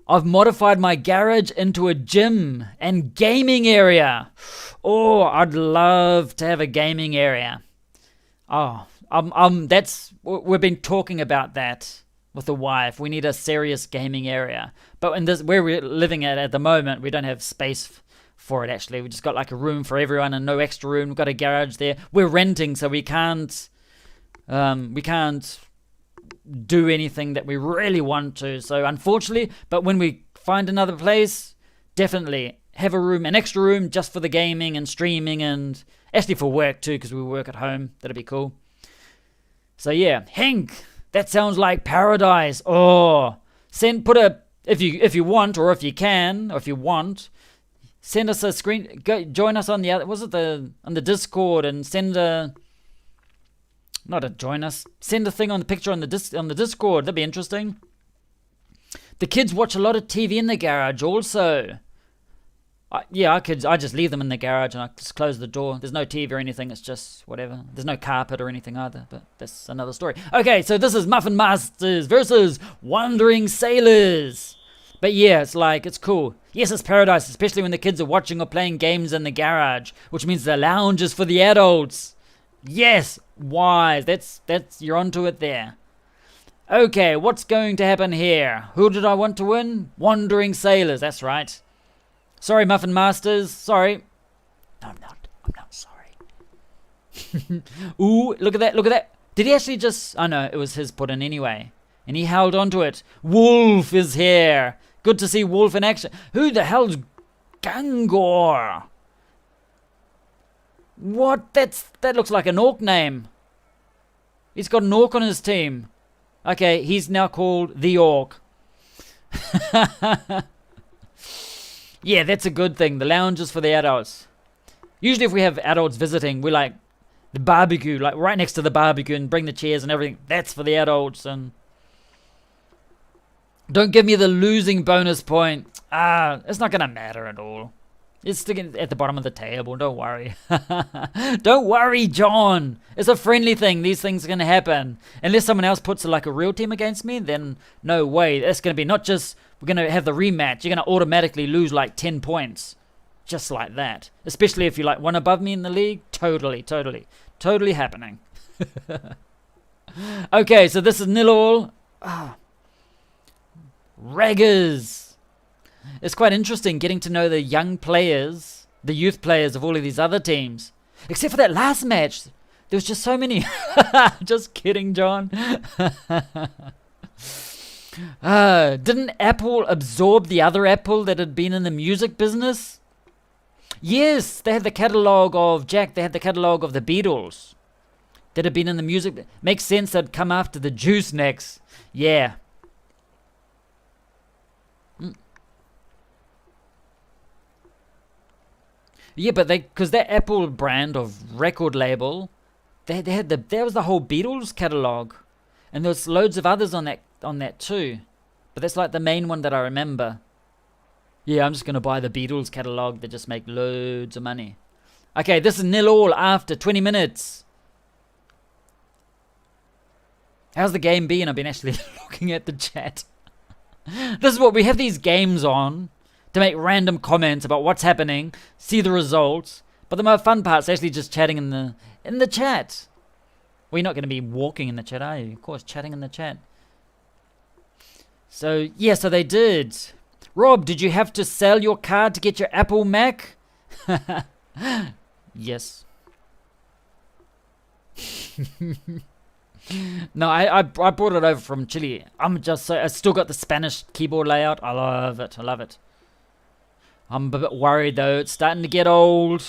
I've modified my garage into a gym and gaming area. Oh, I'd love to have a gaming area. Oh, we've been talking about that with the wife. We need a serious gaming area. But in this, where we're living at the moment, we don't have space for it actually. We just got like a room for everyone and no extra room. We've got a garage there. We're renting, so we can't do anything that we really want to. So unfortunately, but when we find another place, definitely have an extra room just for the gaming and streaming, and actually for work too, because we work at home. That'd be cool. So yeah, Henk, that sounds like paradise. Oh, if you want, or if you can, or if you want, send us a screen. Go join us on the other. On the Discord, and send a. Join us. Send a thing on the picture on the Discord. That'd be interesting. The kids watch a lot of TV in the garage also. I just leave them in the garage and I just close the door. There's no TV or anything. It's just whatever. There's no carpet or anything either, but that's another story. Okay, so this is Muffin Masters versus Wandering Sailors. But yeah, it's cool. Yes, it's paradise, especially when the kids are watching or playing games in the garage, which means the lounge is for the adults. Yes, wise. That's you're onto it there. Okay, what's going to happen here? Who did I want to win? Wandering Sailors. That's right. Sorry, Muffin Masters. Sorry. No, I'm not. I'm not sorry. Ooh, look at that. Look at that. Did he actually just... Oh, no, it was his put in anyway. And he held onto it. Wolf is here. Good to see Wolf in action. Who the hell's Gangor? What? That looks like an orc name. He's got an orc on his team. Okay, he's now called the Orc. Yeah, that's a good thing. The lounge is for the adults. Usually if we have adults visiting, we like the barbecue, like right next to the barbecue, and bring the chairs and everything. That's for the adults. And don't give me the losing bonus point. It's not going to matter at all. It's sticking at the bottom of the table. Don't worry. Don't worry, John. It's a friendly thing. These things are going to happen. Unless someone else puts like a real team against me, then no way. That's going to be not just we're going to have the rematch. You're going to automatically lose like 10 points. Just like that. Especially if you're like one above me in the league. Totally happening. Okay, so this is 0-all. Raggers. It's quite interesting getting to know the young players, the youth players of all of these other teams. Except for that last match. There was just so many. Just kidding, John. Didn't Apple absorb the other Apple that had been in the music business? Yes, they had the catalogue of Jack. They had the catalogue of the Beatles that had been in the music. Makes sense they'd come after the Juice next. Yeah. Yeah, but because that Apple brand of record label, they had there was the whole Beatles catalog, and there was loads of others on that too, but that's like the main one that I remember. Yeah, I'm just gonna buy the Beatles catalog. They just make loads of money. Okay, this is 0-all after 20 minutes. How's the game been? I've been actually looking at the chat. This is what we have these games on to make random comments about what's happening, see the results. But the most fun part's actually just chatting in the chat. Well, you're not going to be walking in the chat, are you? Of course, chatting in the chat. So, yeah, so they did. Rob, did you have to sell your card to get your Apple Mac? Yes. No, I brought it over from Chile. I still got the Spanish keyboard layout. I love it. I love it. I'm a bit worried though. It's starting to get old.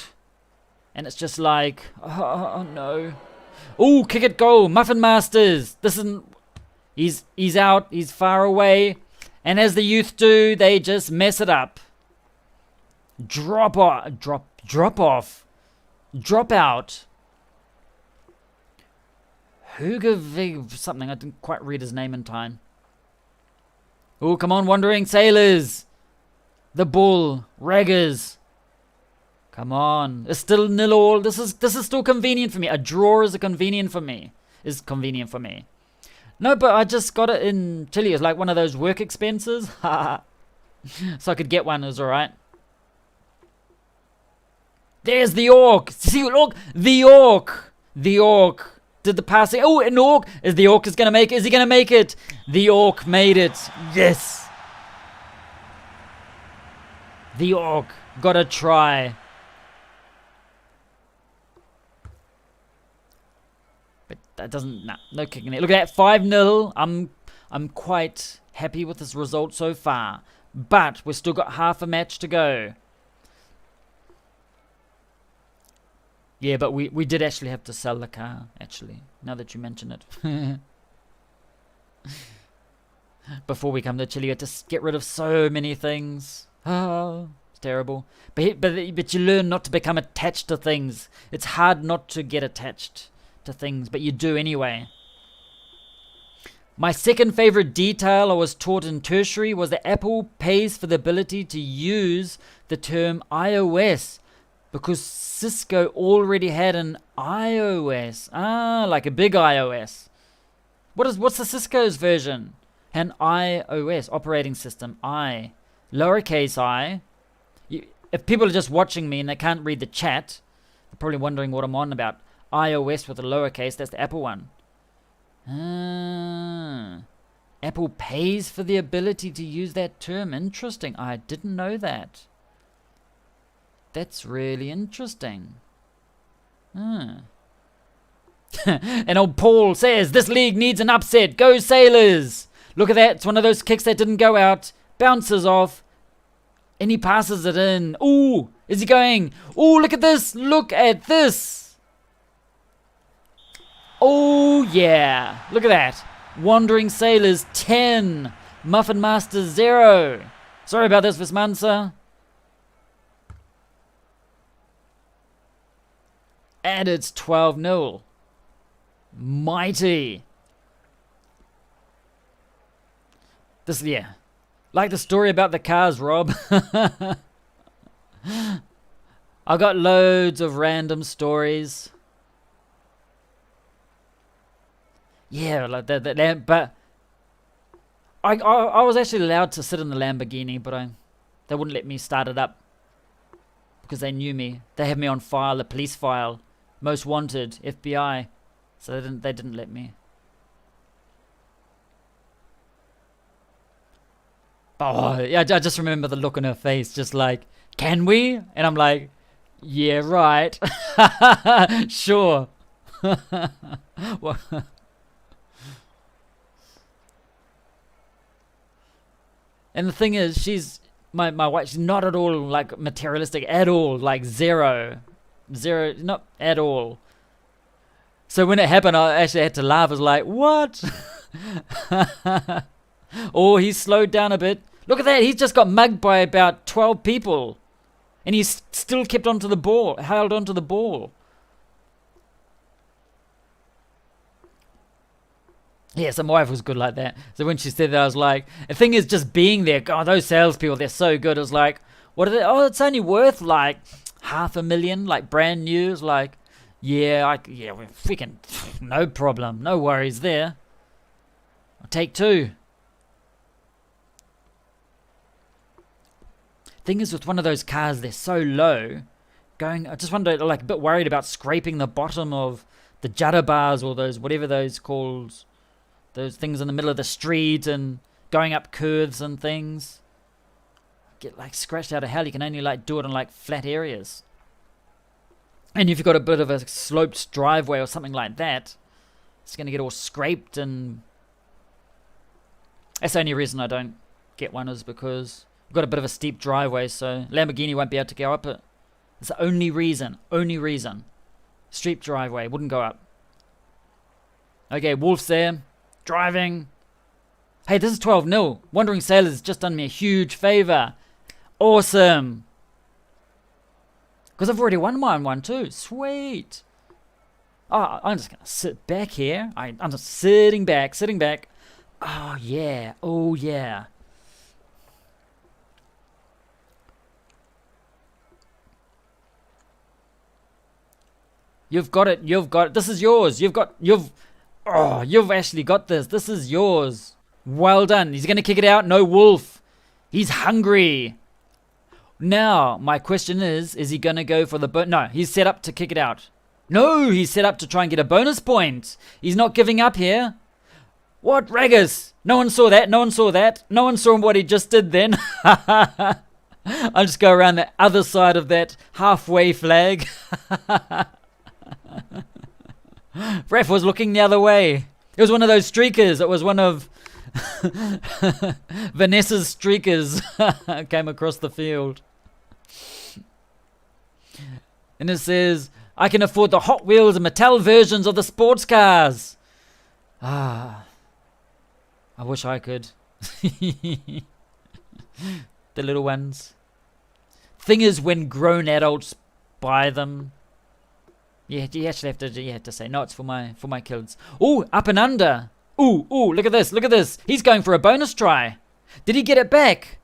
And it's just like, oh no. Oh, kick it goal. Muffin Masters. This isn't... He's out. He's far away. And as the youth do, they just mess it up. Drop off. Drop out. Hugo something. I didn't quite read his name in time. Oh, come on, Wandering Sailors. The Bull. Raggers. Come on. It's still 0-0. This is still convenient for me. A draw is convenient for me. No, but I just got it in Chile. It's like one of those work expenses. So I could get one. It was alright. There's the Orc. See, look. The Orc. Did the passing. Oh, an Orc. Is the Orc going to make it? Is he going to make it? The Orc made it. Yes. The Orc. Got to try. But that doesn't... Nah, no kicking it. Look at that. 5-0. I'm quite happy with this result so far. But we've still got half a match to go. Yeah, but we did actually have to sell the car, actually, now that you mention it. Before we come to Chile, we had to get rid of so many things. Oh, it's terrible. But you learn not to become attached to things. It's hard not to get attached to things, but you do anyway. My second favorite detail I was taught in tertiary was that Apple pays for the ability to use the term iOS, because Cisco already had an iOS. Like a big iOS. What's the Cisco's version? An iOS operating system. Lowercase I. If people are just watching me and they can't read the chat, they're probably wondering what I'm on about. iOS with a lowercase, that's the Apple one. Apple pays for the ability to use that term. Interesting. I didn't know that. That's really interesting. And old Paul says, this league needs an upset. Go Sailors. Look at that. It's one of those kicks that didn't go out. Bounces off. And he passes it in. Ooh, is he going? Ooh, look at this. Look at this. Oh, yeah. Look at that. Wandering Sailors 10. Muffin Masters 0. Sorry about this, Vismansa. And it's 12-0. Mighty. This, yeah. Like the story about the cars, Rob. I got loads of random stories. Yeah, like that. But I was actually allowed to sit in the Lamborghini, but they wouldn't let me start it up because they knew me. They had me on file, a police file. Most wanted, FBI. So they didn't let me. Oh, yeah, I just remember the look on her face, just like, can we? And I'm like, yeah, right. Sure. Well, and the thing is, she's my wife. She's not at all like materialistic at all, like zero, not at all. So when it happened, I actually had to laugh. I was like, what? Oh, he's slowed down a bit. Look at that. He's just got mugged by about 12 people. And he's still kept onto the ball, held onto the ball. Yeah, so my wife was good like that. So when she said that, I was like, the thing is just being there. God, those salespeople, they're so good. It was like, what are they? Oh, it's only worth like $500,000, like brand new. It's like, yeah, we're freaking, no problem. No worries there. Take 2. Thing is, with one of those cars, they're so low. I just wonder, like, a bit worried about scraping the bottom of the judder bars or those, whatever those called, those things in the middle of the street and going up curves and things. Get like scratched out of hell. You can only like do it on like flat areas. And if you've got a bit of a sloped driveway or something like that, it's going to get all scraped. And that's the only reason I don't get one, is because I've got a bit of a steep driveway, so Lamborghini won't be able to go up it. It's the only reason. Steep driveway, wouldn't go up. Okay, Wolf's there, driving. Hey, this is 12-0. Wandering Sailor's just done me a huge favor. Awesome. Because I've already won mine one too. Sweet. Oh, I'm just going to sit back here. I'm just sitting back. Oh, yeah. Oh, yeah. You've got it. This is yours. You've actually got this. This is yours. Well done. He's going to kick it out. No, Wolf. He's hungry. Now, my question is he going to go for the... No, he's set up to kick it out. No, he's set up to try and get a bonus point. He's not giving up here. What, Ragus? No one saw that. No one saw what he just did then. I'll just go around the other side of that halfway flag. Ref was looking the other way. It was one of those streakers. It was one of Vanessa's streakers came across the field. And it says, I can afford the Hot Wheels and Mattel versions of the sports cars. I wish I could. The little ones. Thing is, when grown adults buy them, you actually have to say, no, it's for my kids. Ooh, up and under. Ooh, look at this. He's going for a bonus try. Did he get it back?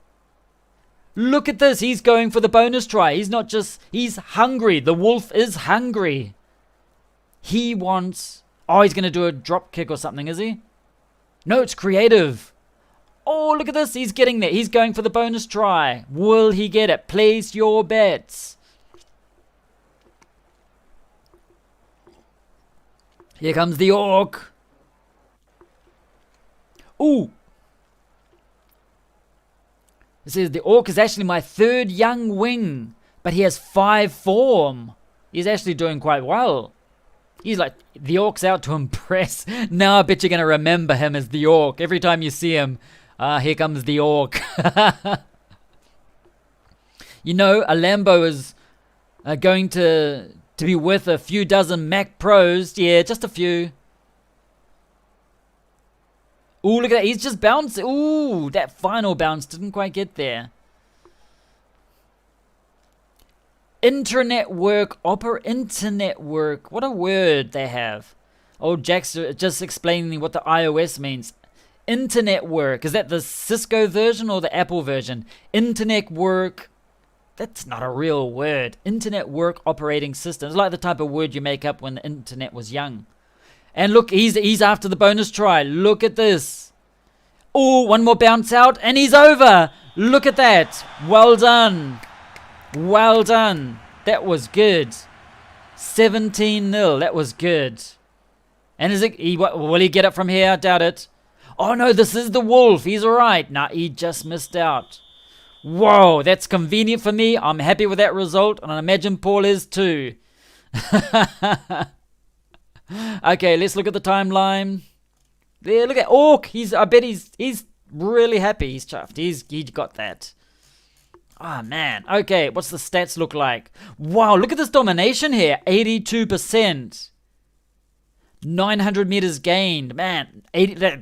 Look at this. He's going for the bonus try. He's hungry. The Wolf is hungry. He wants... Oh, he's going to do a drop kick or something, is he? No, it's creative. Oh, look at this. He's getting there. He's going for the bonus try. Will he get it? Place your bets. Here comes the Orc. Ooh. It says the Orc is actually my 3rd young wing, but he has 5 form. He's actually doing quite well. He's like, the Orc's out to impress. Now I bet you're going to remember him as the Orc. Every time you see him, here comes the Orc. You know, a Lambo is going to be worth a few dozen Mac Pros. Yeah, just a few. Ooh, look at that. He's just bouncing. Ooh, that final bounce didn't quite get there. Internet work. What a word they have. Oh, Jack's just explaining what the iOS means. Internet work. Is that the Cisco version or the Apple version? Internet work. That's not a real word. Internet work operating system. It's like the type of word you make up when the internet was young. And look, he's after the bonus try. Look at this. Oh, one more bounce out, and he's over. Look at that. Well done. Well done. That was good. 17-0. That was good. And will he get it from here? I doubt it. Oh, no, this is the Wolf. He's all right. Nah, he just missed out. Whoa, that's convenient for me. I'm happy with that result, and I imagine Paul is too. Okay, let's look at the timeline. There, look at Orc. I bet he's really happy. He's chuffed. He got that. Ah, man. Okay, what's the stats look like? Wow, look at this domination here. 82%. 900 meters gained. Man,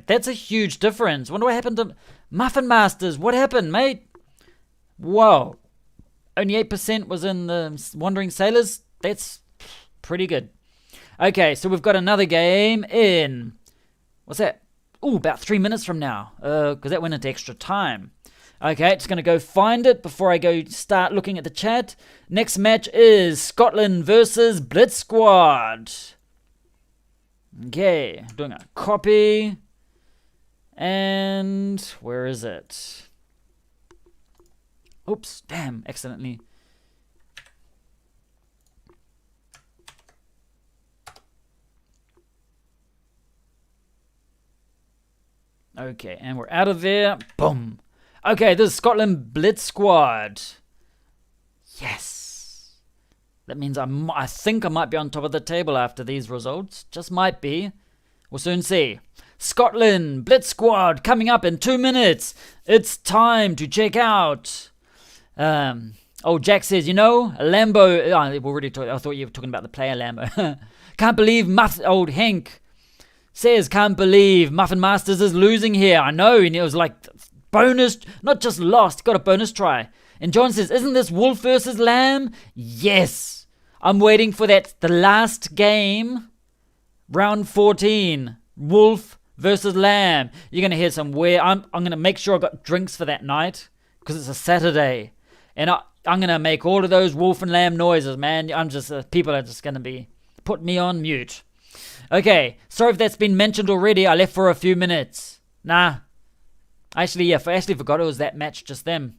that's a huge difference. Wonder what happened to Muffin Masters. What happened, mate? Whoa. Only 8% was in the Wandering Sailors. That's pretty good. Okay, so we've got another game in... What's that? Ooh, about 3 minutes from now. Because that went into extra time. Okay, just going to go find it before I go start looking at the chat. Next match is Scotland versus Blitz-Squad. Okay, doing a copy. And where is it? Oops, damn, accidentally. Okay, and we're out of there. Boom. Okay, this is Scotland Blitz-Squad. Yes. That means I think I might be on top of the table after these results. Just might be. We'll soon see. Scotland Blitz-Squad coming up in 2 minutes. It's time to check out. Jack says, you know, Lambo. We've already talked. I thought you were talking about the player Lambo. Can't believe old Henk says, can't believe Muffin Masters is losing here. I know, and it was like bonus, not just lost, got a bonus try. And John says, isn't this Wolf versus Lamb? Yes. I'm waiting for that, the last game, round 14, Wolf versus Lamb. You're going to hear some weird, I'm going to make sure I got drinks for that night, because it's a Saturday. And I'm going to make all of those Wolf and Lamb noises, man. People are just going to be, put me on mute. Okay, sorry if that's been mentioned already. I left for a few minutes. Nah. I actually forgot it was that match just then.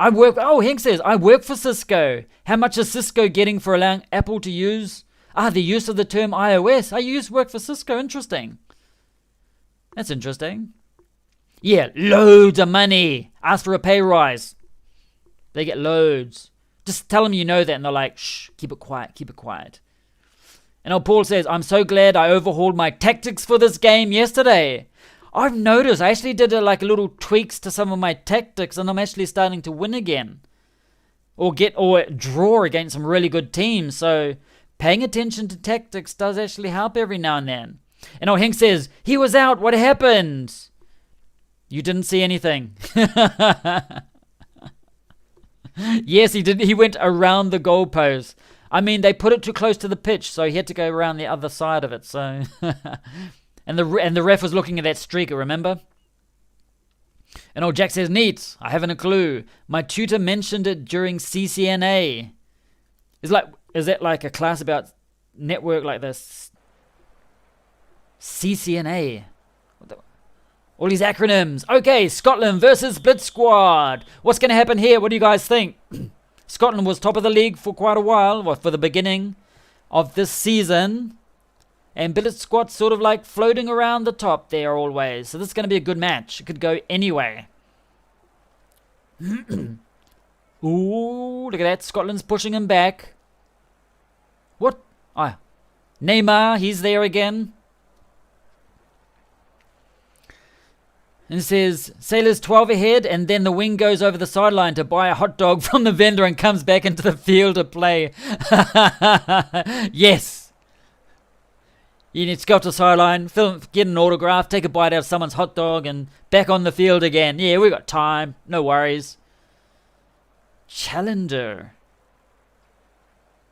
Hank says, I work for Cisco. How much is Cisco getting for allowing Apple to use? The use of the term iOS. I work for Cisco. Interesting. That's interesting. Yeah, loads of money. Ask for a pay rise. They get loads. Just tell them you know that and they're like, shh, keep it quiet. And old Paul says, I'm so glad I overhauled my tactics for this game yesterday. I've noticed, I actually did a little tweaks to some of my tactics and I'm actually starting to win again. Or draw against some really good teams. So paying attention to tactics does actually help every now and then. And old Hank says, he was out, what happened? You didn't see anything. Yes, he did. He went around the goalpost. I mean, they put it too close to the pitch, so he had to go around the other side of it. So, and the ref was looking at that streaker, remember? And old Jack says, neat. I haven't a clue. My tutor mentioned it during CCNA. Is that like a class about network like this? CCNA. All these acronyms. Okay, Scotland versus Blitz-Squad. What's going to happen here? What do you guys think? Scotland was top of the league for quite a while, for the beginning of this season. And Blitz-Squad sort of like floating around the top there always. So this is going to be a good match. It could go anyway. Ooh, look at that. Scotland's pushing him back. What? Neymar, he's there again. And it says, Sailors 12 ahead, and then the wing goes over the sideline to buy a hot dog from the vendor and comes back into the field to play. Yes. You need to go up to the sideline, get an autograph, take a bite out of someone's hot dog, and back on the field again. Yeah, we got time. No worries. Challenger.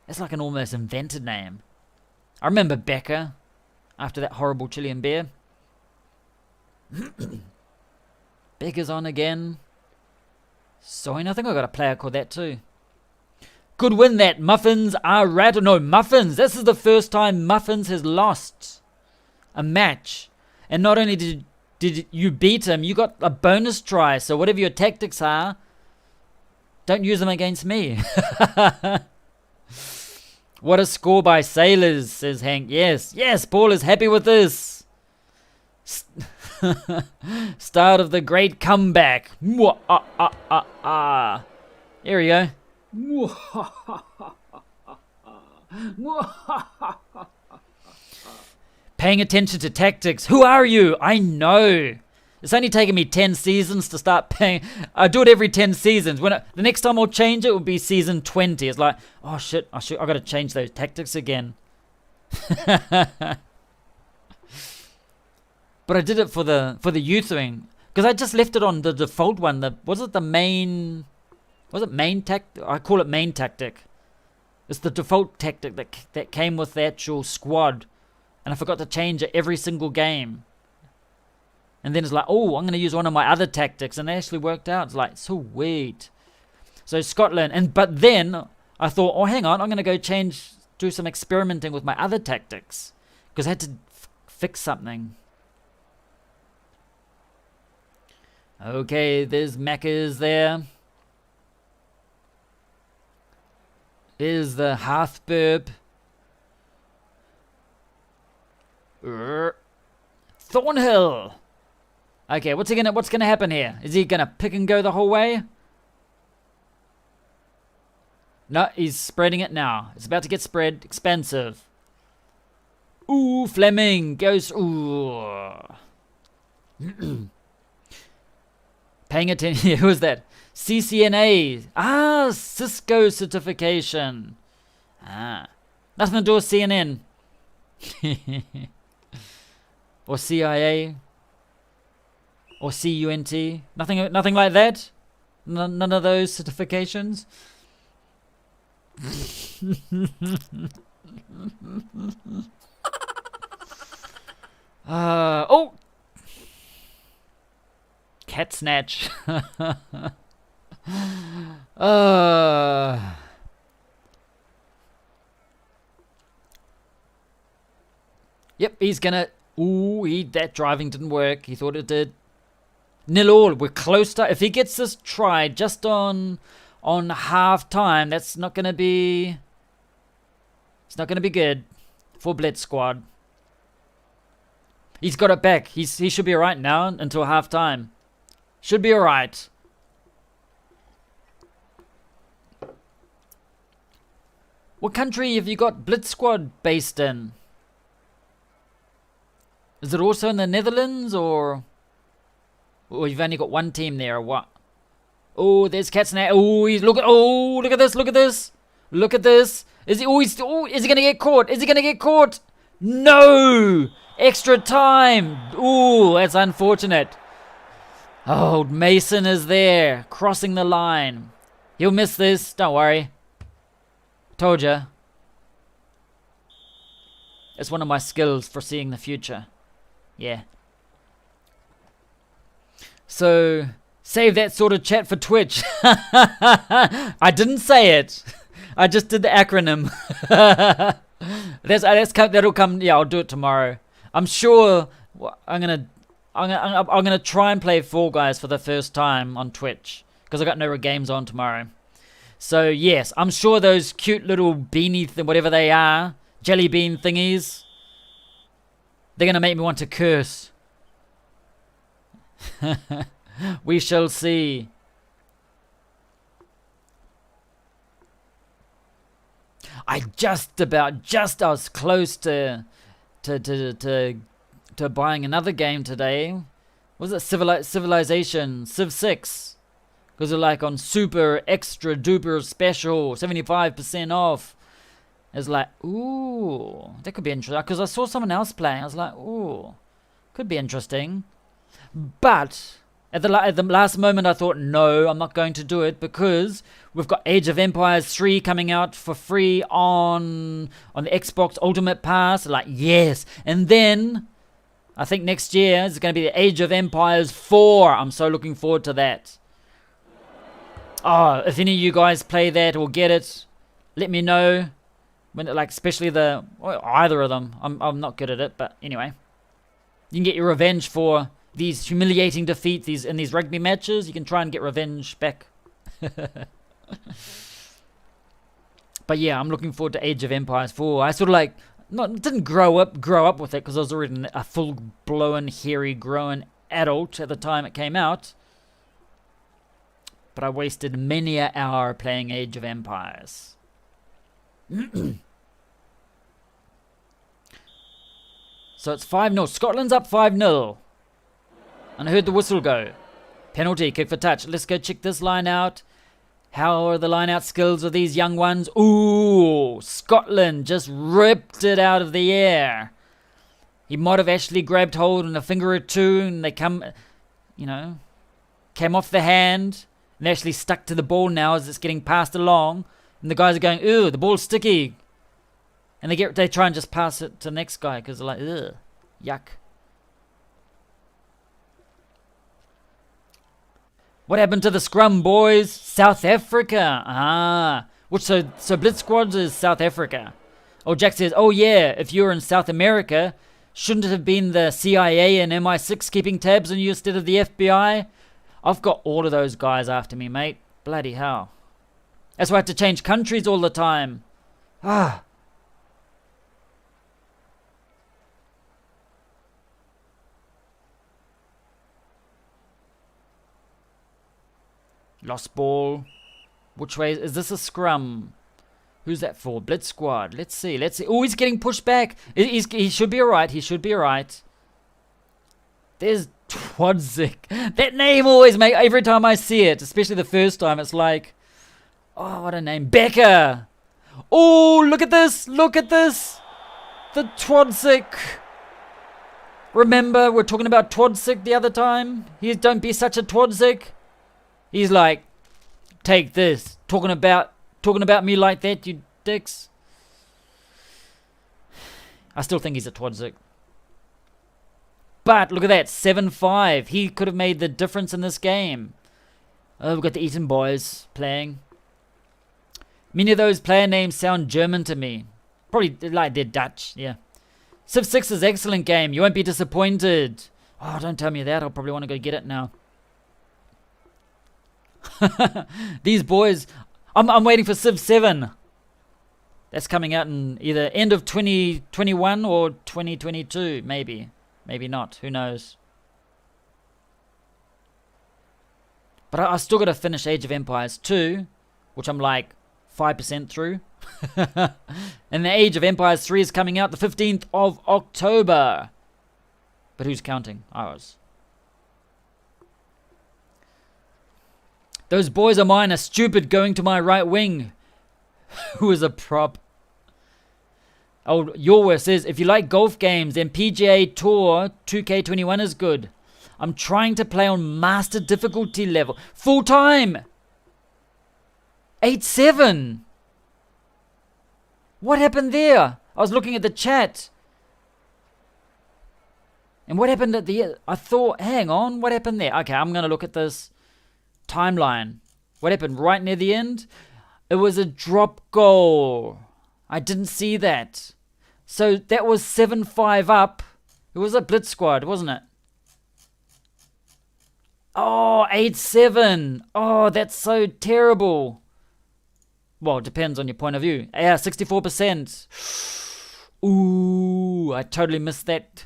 That's like an almost invented name. I remember Becca, after that horrible Chilean beer. Becca's on again. Soin, I think I got a player called that too. Good win that. Muffins are rattled. No, Muffins. This is the first time Muffins has lost a match. And not only did you beat him, you got a bonus try. So whatever your tactics are, don't use them against me. What a score by Sailors, says Hank. Yes, Paul is happy with this. Start of the great comeback. Here we go. Paying attention to tactics. Who are you? I know. It's only taken me 10 seasons to start paying. I do it every 10 seasons. The next time I'll change it will be season 20. It's like, oh shit, I got to change those tactics again. But I did it for the youth thing because I just left it on the default one. Was it main tactic? I call it main tactic. It's the default tactic that came with the actual squad, and I forgot to change it every single game. And then it's like, oh, I'm going to use one of my other tactics, and it actually worked out. It's like, sweet. So Scotland, but then I thought, oh, hang on, I'm going to go do some experimenting with my other tactics because I had to fix something. Okay, there's Macca's there. There's the half burp. Thornhill. Okay, what's gonna happen here? Is he gonna pick and go the whole way? No, he's spreading it now. It's about to get spread. Expensive. Ooh, Fleming goes. Ooh. Paying attention. Who was that? CCNA. Ah, Cisco certification. Ah, nothing to do with CNN. Or CIA. Or CUNT. Nothing like that. None of those certifications. Oh, cat snatch. Yep, he's gonna. Ooh, that driving didn't work. He thought it did. 0-0. We're close to. If he gets this try just on half time, that's not gonna be. It's not gonna be good for Blitz-Squad. He's got it back. He should be alright now until half time. Should be alright. What country have you got Blitz-Squad based in? Is it also in the Netherlands or you've only got one team there or what? Oh, there's Katsnat. Oh, look at this. Look at this. Is he gonna get caught? Is he gonna get caught? No! Extra time. Ooh, that's unfortunate. Oh, Mason is there, crossing the line. He'll miss this. Don't worry. Told ya. It's one of my skills for seeing the future. Yeah. So, save that sort of chat for Twitch. I didn't say it. I just did the acronym. That'll come. Yeah, I'll do it tomorrow. I'm sure I'm gonna try and play Fall Guys for the first time on Twitch because I got no games on tomorrow. So yes, I'm sure those cute little beanie whatever they are, jelly bean thingies, they're gonna make me want to curse. We shall see. I was close to buying another game today. Was it Civilization Civ 6? Because they're like on super extra duper special, 75% off. It's like, ooh, that could be interesting. Because I saw someone else playing. I was like, ooh, could be interesting. But at the last moment, I thought, no, I'm not going to do it because we've got Age of Empires 3 coming out for free on the Xbox Ultimate Pass. Like, yes. And then I think next year is going to be the Age of Empires 4. I'm so looking forward to that. Oh, if any of you guys play that or get it, let me know. Especially either of them. I'm not good at it, but anyway. You can get your revenge for these humiliating defeats in these rugby matches. You can try and get revenge back. But yeah, I'm looking forward to Age of Empires 4. I sort of didn't grow up with it because I was already a full-blown, hairy, grown adult at the time it came out. But I wasted many an hour playing Age of Empires. So it's 5-0. Scotland's up 5-0. And I heard the whistle go. Penalty, kick for touch. Let's go check this line out. How are the line out skills of these young ones? Ooh, Scotland just ripped it out of the air. He might have actually grabbed hold in a finger or two and they came off the hand. And they actually stuck to the ball now as it's getting passed along. And the guys are going, ooh, the ball's sticky. And they try and just pass it to the next guy because they're like, ugh, yuck. What happened to the scrum, boys? South Africa. So Blitz-Squad is South Africa. Oh, Jack says, oh yeah, if you were in South America, shouldn't it have been the CIA and MI6 keeping tabs on you instead of the FBI? I've got all of those guys after me, mate. Bloody hell. That's why I have to change countries all the time. Ah. Lost ball. Which way? Is this a scrum? Who's that for? Blitz-Squad. Let's see. Oh, he's getting pushed back. He should be alright. He should be alright. There's Twodzik. That name always makes... Every time I see it, especially the first time, it's like... Oh, what a name. Becker. Oh, look at this. Look at this. The Twodzik. Remember, we're talking about Twodzik the other time? Don't be such a Twodzik. He's like, take this. Talking about me like that, you dicks. I still think he's a Twodzik. But look at that, 7-5. He could have made the difference in this game. Oh, we've got the Eton boys playing. Many of those player names sound German to me. Probably like they're Dutch, yeah. Civ 6 is excellent game. You won't be disappointed. Oh, don't tell me that. I'll probably want to go get it now. These boys... I'm waiting for Civ 7. That's coming out in either end of 2021 or 2022, maybe. Maybe not. Who knows? But I still got to finish Age of Empires 2, which I'm like 5% through. And the Age of Empires 3 is coming out the 15th of October. But who's counting? I was. Those boys of mine are stupid going to my right wing. Who is a prop? Oh, Yorwer says, if you like golf games, then PGA Tour 2K21 is good. I'm trying to play on master difficulty level. Full time! 8-7! What happened there? I was looking at the chat. And what happened at the... I thought, hang on, what happened there? Okay, I'm going to look at this timeline. What happened right near the end? It was a drop goal. I didn't see that. So that was 7-5 up. It was a Blitz-Squad, wasn't it? Oh, 8-7. Oh, that's so terrible. Well, it depends on your point of view. Yeah, 64%. Ooh, I totally missed that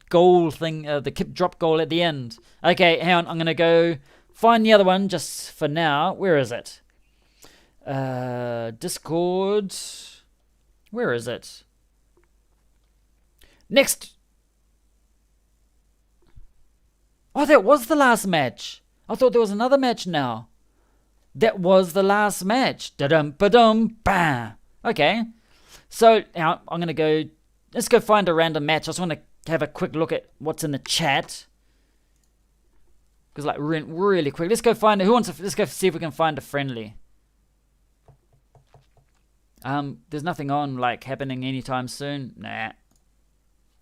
goal thing, the kip drop goal at the end. Okay, hang on. I'm going to go find the other one just for now. Where is it? Discord. Where is it? Next. Oh, that was the last match. I thought there was another match now. That was the last match. Da-dum, ba-dum, bam. Okay. So, now I'm going to go... Let's go find a random match. I just want to have a quick look at what's in the chat. Because, like, really quick. Let's go find... Let's go see if we can find a friendly. There's nothing on, like, happening anytime soon. Nah.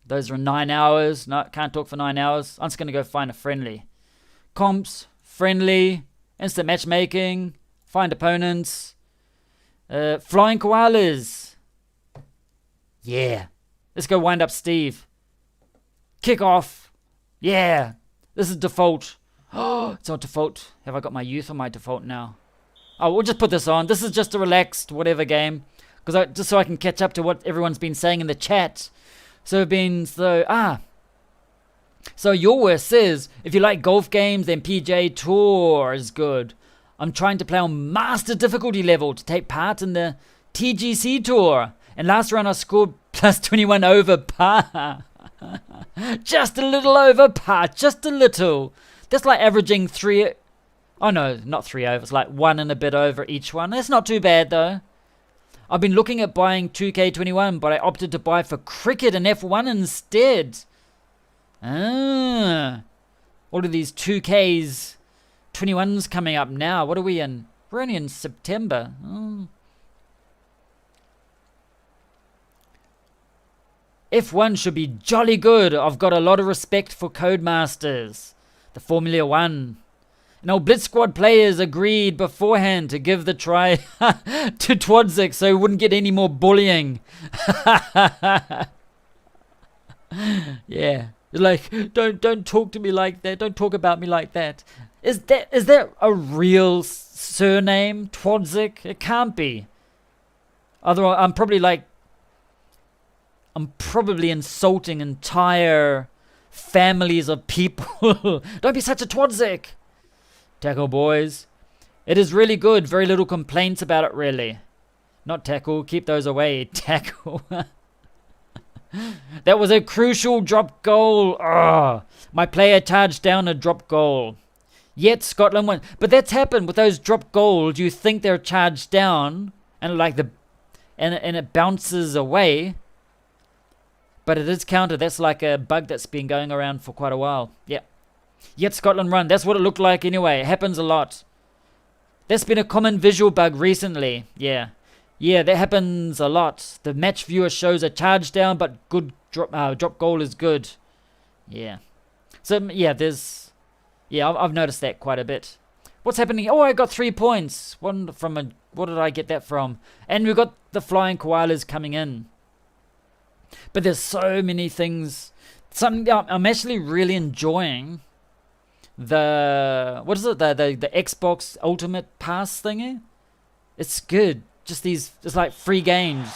Those are 9 hours. No, can't talk for 9 hours. I'm just going to go find a friendly. Comps, friendly, instant matchmaking, find opponents. Flying Koalas. Yeah. Let's go wind up Steve. Kick off. Yeah. This is default. Oh, it's on default. Have I got my youth on my default now? Oh, we'll just put this on. This is just a relaxed whatever game. Just so I can catch up to what everyone's been saying in the chat. So Yorwer says, if you like golf games, then PGA Tour is good. I'm trying to play on master difficulty level to take part in the TGC Tour. And last round I scored plus 21 over par. Just a little over par. Just a little. That's like averaging 3... Oh no, not 3 overs. Like 1 and a bit over each one. That's not too bad though. I've been looking at buying 2K21, but I opted to buy for cricket and F1 instead. All of these 2Ks, 21s coming up now. What are we in? We're only in September. F1 should be jolly good. I've got a lot of respect for Codemasters. The Formula 1. And old Blitz-Squad players agreed beforehand to give the try to Twodzik so he wouldn't get any more bullying. Yeah. Like, don't talk to me like that. Don't talk about me like that. Is that a real surname, Twodzik? It can't be. Otherwise, I'm probably insulting entire families of people. Don't be such a Twodzik. Tackle, boys. It is really good. Very little complaints about it, really. Not tackle. Keep those away. Tackle. That was a crucial drop goal. Oh, my player charged down a drop goal. Yet Scotland won. But that's happened with those drop goals. You think they're charged down, and it bounces away. But it is counted. That's like a bug that's been going around for quite a while. Yeah. Yet Scotland run. That's what it looked like anyway. It happens a lot. That's been a common visual bug recently. Yeah. Yeah, that happens a lot. The match viewer shows a charge down, but good drop goal is good. Yeah. So, yeah, I've noticed that quite a bit. What's happening? Oh, I got 3 points. What did I get that from? And we've got the flying koalas coming in. But there's so many things. I'm actually really enjoying the Xbox Ultimate Pass thingy. It's good. Just it's like free games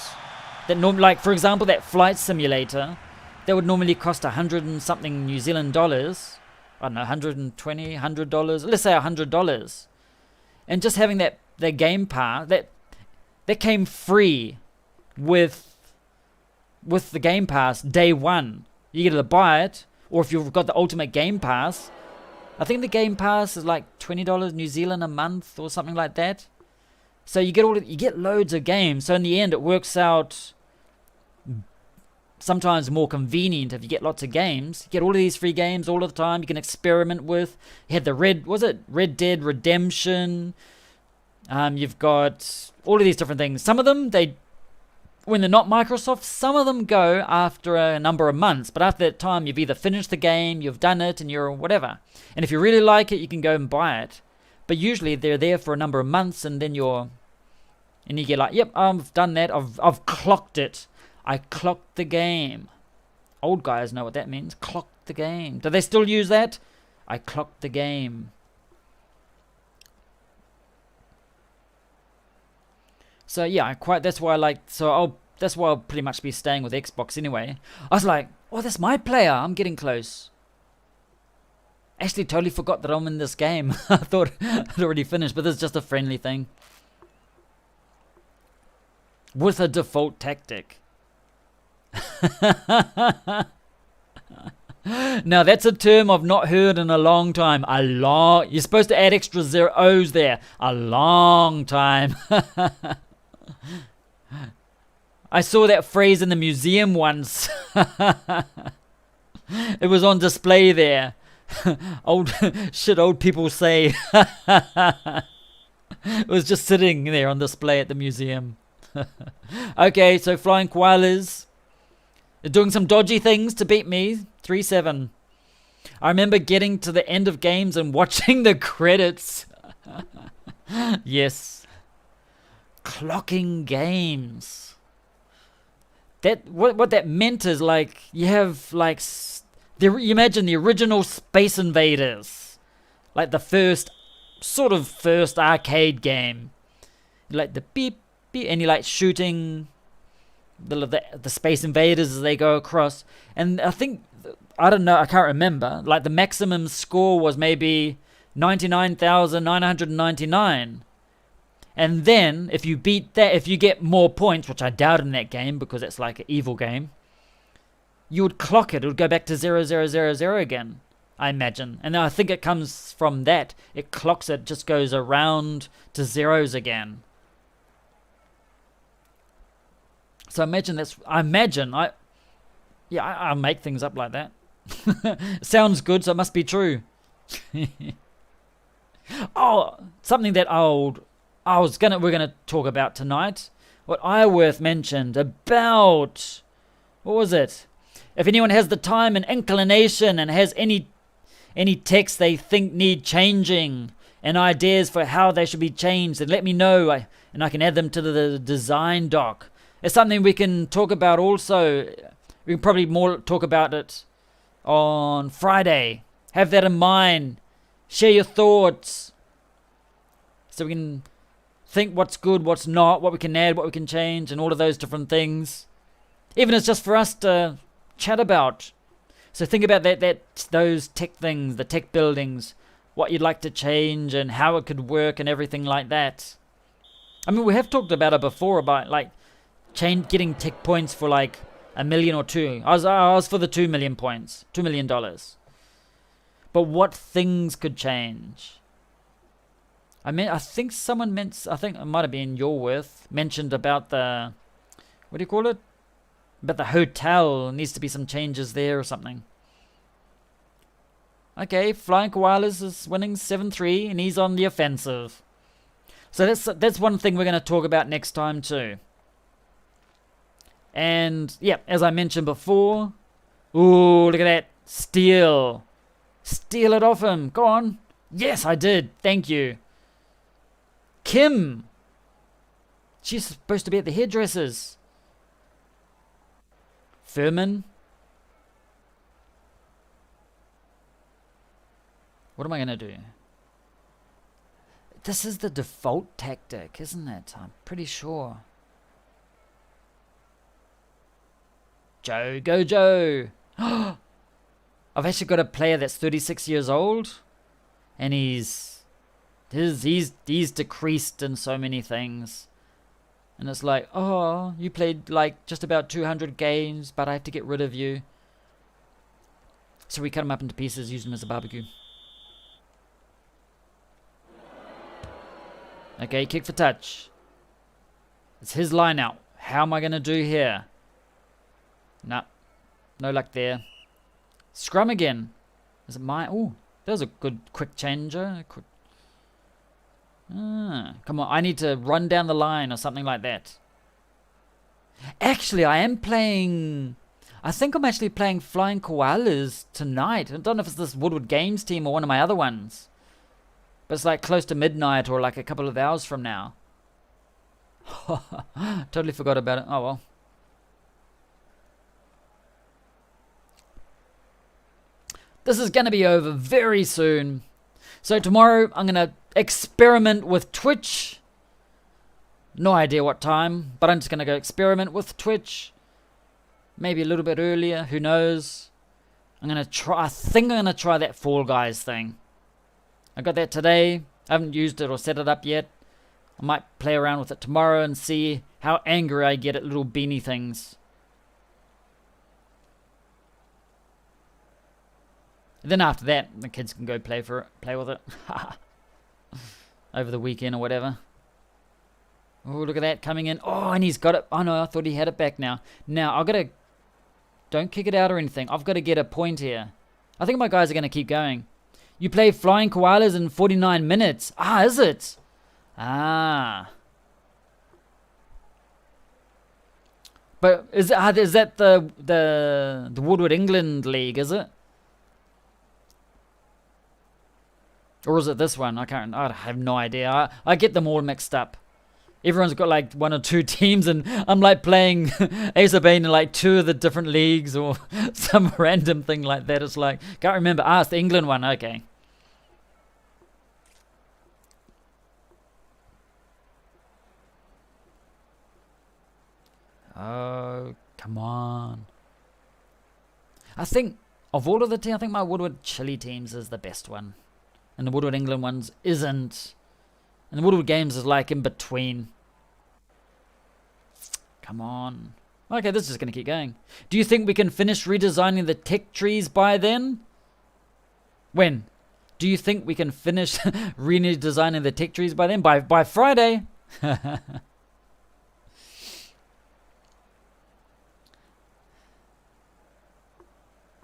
that normally, like for example, that flight simulator that would normally cost $100 and something New Zealand dollars. I don't know, $120, $100. Let's say $100, and just having the Game Pass that came free with the Game Pass day one. You get to buy it, or if you've got the Ultimate Game Pass, I think the Game Pass is like $20 New Zealand a month or something like that. So you get loads of games. So in the end, it works out sometimes more convenient if you get lots of games. You get all of these free games all the time. You can experiment with. You had the Red Dead Redemption. You've got all of these different things. Some of them when they're not Microsoft, some of them go after a number of months. But after that time, you've either finished the game, you've done it, and you're whatever. And if you really like it, you can go and buy it. But usually they're there for a number of months, and then you get like, yep, I've done that. I've clocked it. I clocked the game. Old guys know what that means. Clocked the game. Do they still use that? I clocked the game. So yeah, that's why I'll pretty much be staying with Xbox anyway. I was like, oh, that's my player. I'm getting close. Actually, totally forgot that I'm in this game. I thought I'd already finished, but this is just a friendly thing. With a default tactic. Now, that's a term I've not heard in a long time. You're supposed to add extra zeros there. A long time. I saw that phrase in the museum once. It was on display there. Old people say. It was just sitting there on display at the museum. Okay, so flying koalas, they're doing some dodgy things to beat me. 3-7. I remember getting to the end of games and watching the credits. Yes. Clocking games. What that meant is like you have like you imagine the original Space Invaders, like the first arcade game, like the beep beep, and you're like shooting the Space Invaders as they go across. And I think, I don't know, I can't remember, like the maximum score was maybe 99,999. And then if you beat that, if you get more points, which I doubt in that game because it's like an evil game, you would clock it. It would go back to 0000 again, I imagine. And I think it comes from that. It clocks it, just goes around to zeros again. So I'll make things up like that. Sounds good, so it must be true. Oh, something that we're gonna talk about tonight. What Iworth mentioned about, what was it? If anyone has the time and inclination and has any text they think need changing and ideas for how they should be changed, then let me know, and I can add them to the design doc. It's something we can talk about also. We can probably more talk about it on Friday. Have that in mind. Share your thoughts. So we can think what's good, what's not, what we can add, what we can change, and all of those different things. Even if it's just for us to chat about. So think about those tech things, the tech buildings, what you'd like to change and how it could work and everything like that. I mean, we have talked about it before about like getting tech points for like $1 million or $2 million. I was for the 2 million points, $2 million. But what things could change? I mean, I think it might have been Your Worth mentioned about the, what do you call it? About the hotel. Needs to be some changes there or something. Okay, Flying Koalas is winning 7-3 and he's on the offensive. So that's one thing we're going to talk about next time too. And yeah, as I mentioned before, ooh, look at that. Steal it off him. Go on. Yes, I did. Thank you. Kim. She's supposed to be at the hairdressers. Furman. What am I going to do? This is the default tactic, isn't it? I'm pretty sure. Joe, go Joe. I've actually got a player that's 36 years old. And he's decreased in so many things. And it's like, oh, you played like just about 200 games, but I have to get rid of you. So we cut him up into pieces, use him as a barbecue. Okay, kick for touch. It's his line out. How am I going to do here? Nah, no luck there. Scrum again. Is it mine? Oh, that was a good quick changer. Come on, I need to run down the line or something like that. Actually, I think I'm actually playing Flying Koalas tonight. I don't know if it's this Woodward Games team or one of my other ones. But it's like close to midnight or like a couple of hours from now. Totally forgot about it. Oh well. This is going to be over very soon. So tomorrow I'm going to experiment with Twitch. No idea what time, but I'm just going to go experiment with Twitch. Maybe a little bit earlier, who knows. I think I'm going to try that Fall Guys thing. I got that today. I haven't used it or set it up yet. I might play around with it tomorrow and see how angry I get at little beanie things. Then after that, the kids can go play with it. Over the weekend or whatever. Oh, look at that coming in. Oh, and he's got it. Oh no, I thought he had it back now. Now, I've got to... Don't kick it out or anything. I've got to get a point here. I think my guys are going to keep going. You play Flying Koalas in 49 minutes. Ah, is it? Ah. But is that the Woodward England League, is it? Or is it this one? I have no idea. I get them all mixed up. Everyone's got like 1 or 2 teams and I'm like playing Ace of Bane in like 2 of the different leagues or some random thing like that. It's like, can't remember. Ah, it's the England one. Okay. Oh, come on. I think of all of the teams, I think my Woodward Chile teams is the best one. And the Woodward England ones isn't. And the Woodward Games is like in between. Come on. Okay, this is going to keep going. Do you think we can finish redesigning the tech trees by then? When? Do you think we can finish redesigning the tech trees by then? By Friday?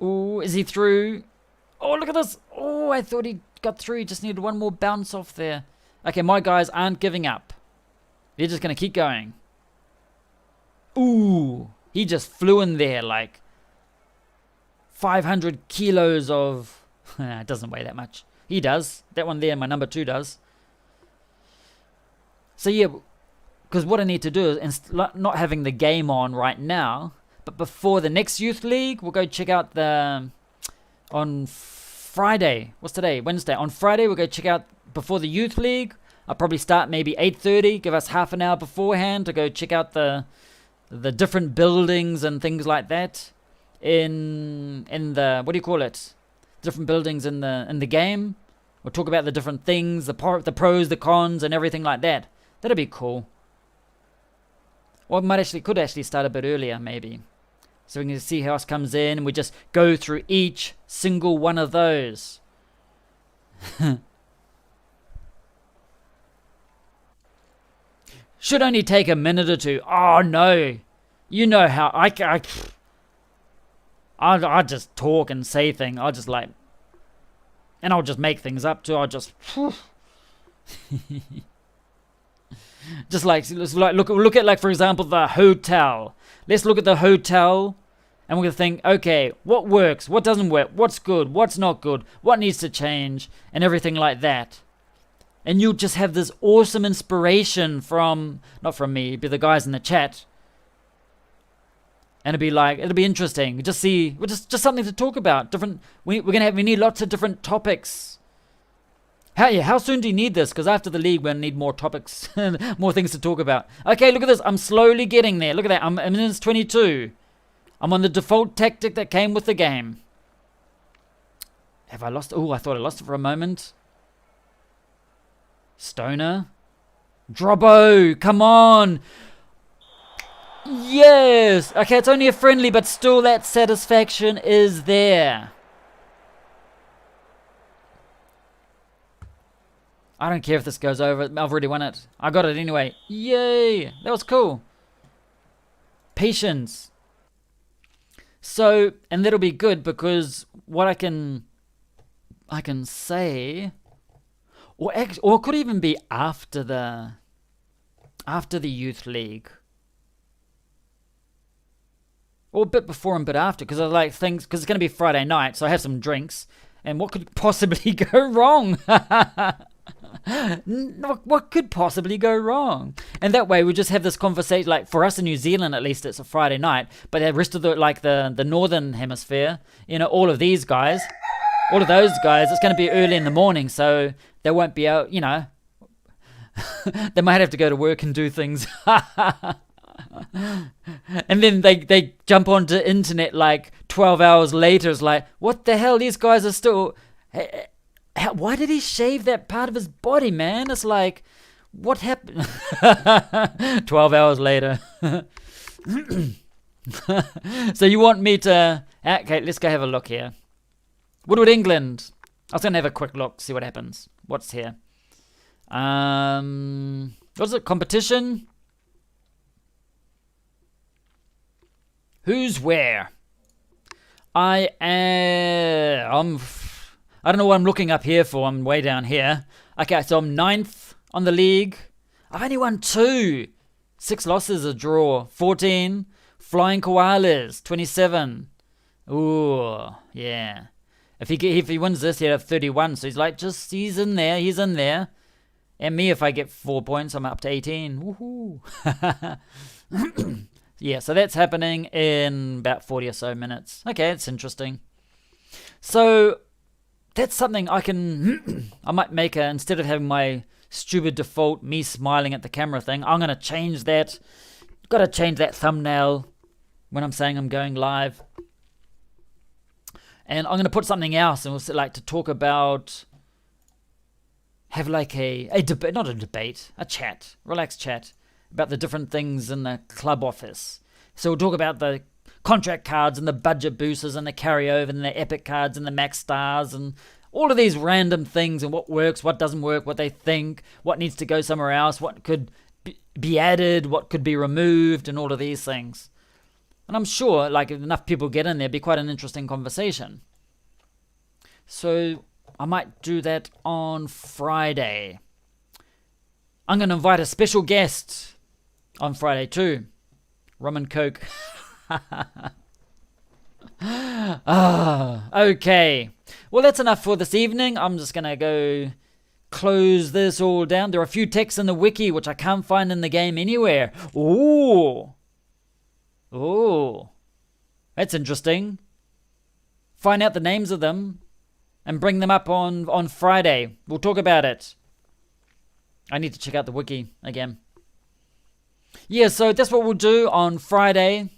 Ooh, is he through? Oh, look at this. Oh, I thought he got through. He just needed one more bounce off there. Okay, my guys aren't giving up. They're just going to keep going. Ooh, he just flew in there like 500 kilos of... it doesn't weigh that much. He does. That one there, my number 2 does. So yeah, because what I need to do is, not having the game on right now, but before the next youth league, we'll go check out the on Friday. What's today? Wednesday. On Friday, we'll go check out before the Youth League. I'll probably start maybe 8:30. Give us half an hour beforehand to go check out the different buildings and things like that in the, what do you call it? Different buildings in the game. We'll talk about the different things, the pros, the cons, and everything like that. That'd be cool. Or could actually start a bit earlier, maybe. So we can see how else comes in, and we just go through each single one of those. Should only take a minute or two. Oh no, you know how I'll just talk and say things. I'll just and I'll just make things up too. I'll just just look at for example the hotel. Let's look at the hotel, and we're gonna think, okay, what works, what doesn't work, what's good, what's not good, what needs to change, and everything like that. And you'll just have this awesome inspiration from, not from me, but the guys in the chat. And it'll be interesting. Just something to talk about. We need lots of different topics. How soon do you need this? Because after the league, we'll need more topics, more things to talk about. Okay, look at this. I'm slowly getting there. Look at that. I'm in minutes 22. I'm on the default tactic that came with the game. Have I lost? Oh, I thought I lost it for a moment. Stoner. Drobbo, come on. Yes. Okay, it's only a friendly, but still that satisfaction is there. I don't care if this goes over. I've already won it. I got it anyway. Yay. That was cool. Patience. So, and that'll be good because what I can say, or it could even be after the youth league, or a bit before and a bit after, because I like things, because it's going to be Friday night, so I have some drinks, and what could possibly go wrong? What could possibly go wrong? And that way we just have this conversation, like for us in New Zealand at least it's a Friday night, but the rest of the northern hemisphere, all of those guys, it's going to be early in the morning, so they won't be out, they might have to go to work and do things. And then they jump onto the internet like 12 hours later. It's like, what the hell, these guys are still... Why did he shave that part of his body, man? It's like, what happened? 12 hours later. So you want me to... Okay, let's go have a look here. Woodward, England. I was going to have a quick look, see what happens. What's here? What's it? Competition? Who's where? I don't know what I'm looking up here for. I'm way down here. Okay, so I'm 9th on the league. I've only won 2. 6 losses, a draw. 14. Flying Koalas, 27. Ooh, yeah. If he wins this, he'll have 31. So he's in there. And me, if I get 4 points, I'm up to 18. Woohoo. Yeah, so that's happening in about 40 or so minutes. Okay, it's interesting. So that's something I might make instead of having my stupid default me smiling at the camera thing, I'm going to change that. Got to change that thumbnail when I'm saying I'm going live. And I'm going to put something else, and we'll like to talk about, have like a debate, not a debate, a chat, relaxed chat about the different things in the club office. So we'll talk about the contract cards and the budget boosters and the carryover and the epic cards and the max stars and all of these random things and what works, what doesn't work, what they think, what needs to go somewhere else, what could be added, what could be removed, and all of these things. And I'm sure, like, if enough people get in there, it'd be quite an interesting conversation. So I might do that on Friday. I'm going to invite a special guest on Friday too. Rum and Coke. Okay. Well, that's enough for this evening. I'm just going to go close this all down. There are a few texts in the wiki which I can't find in the game anywhere. Ooh. That's interesting. find out the names of them and bring them up on Friday. We'll talk about it. I need to check out the wiki again. Yeah, so that's what we'll do on Friday.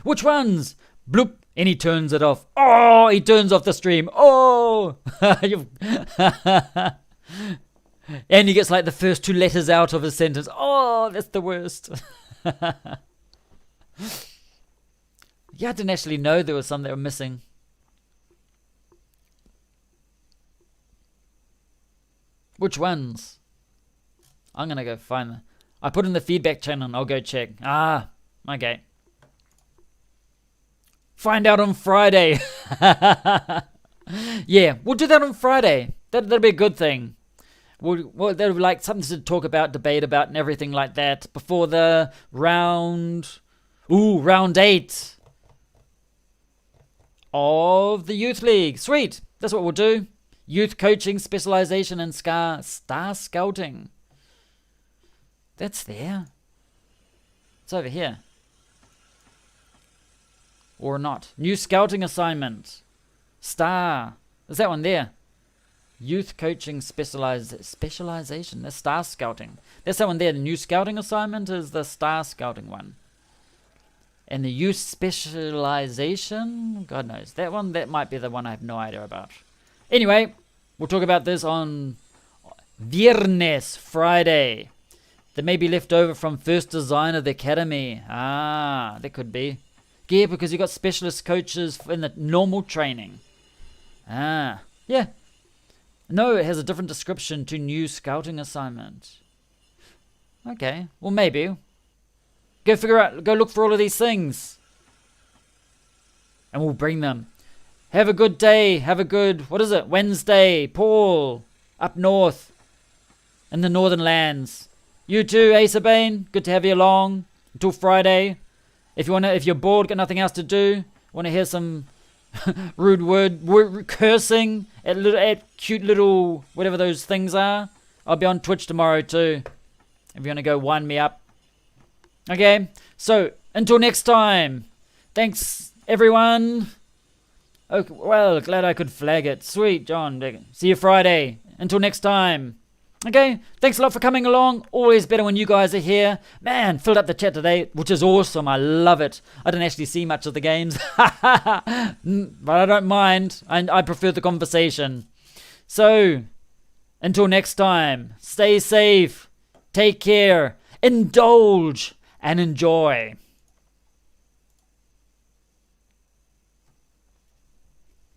Which ones? Bloop. And he turns it off. Oh, he turns off the stream. Oh. And he gets like the first 2 letters out of his sentence. Oh, that's the worst. Yeah, I didn't actually know there was some that were missing. Which ones? I'm going to go find them. I put in the feedback channel and I'll go check. Ah, okay. Find out on Friday. Yeah, we'll do that on Friday. That'll be a good thing. That'll be like something to talk about, debate about, and everything like that before the round. Round 8 of the Youth League. Sweet. That's what we'll do. Youth coaching, specialization, and star scouting. That's there. It's over here. Or not. New scouting assignment. Star. Is that one there? Youth coaching specialization. That's star scouting. That's that one there. The new scouting assignment is the star scouting one. And the youth specialization, God knows. That one, that might be the one I have no idea about. Anyway, we'll talk about this on Viernes, Friday. That may be left over from first design of the academy. Ah, that could be. Yeah, because you got specialist coaches in the normal training. Ah, yeah. No, it has a different description to new scouting assignment. Okay, well maybe. Go look for all of these things. And we'll bring them. Have a good day. Have a good, what is it? Wednesday. Paul. Up north. In the northern lands. You too, Acebane. Good to have you along. Until Friday. If you're bored, got nothing else to do, want to hear some rude word cursing at cute little whatever those things are, I'll be on Twitch tomorrow too. If you want to go wind me up. Okay, so until next time. Thanks, everyone. Okay, well, glad I could flag it. Sweet, John. See you Friday. Until next time. Okay, thanks a lot for coming along. Always better when you guys are here. Man, filled up the chat today, which is awesome. I love it. I didn't actually see much of the games. But I don't mind. I prefer the conversation. So, until next time, stay safe. Take care. Indulge and enjoy.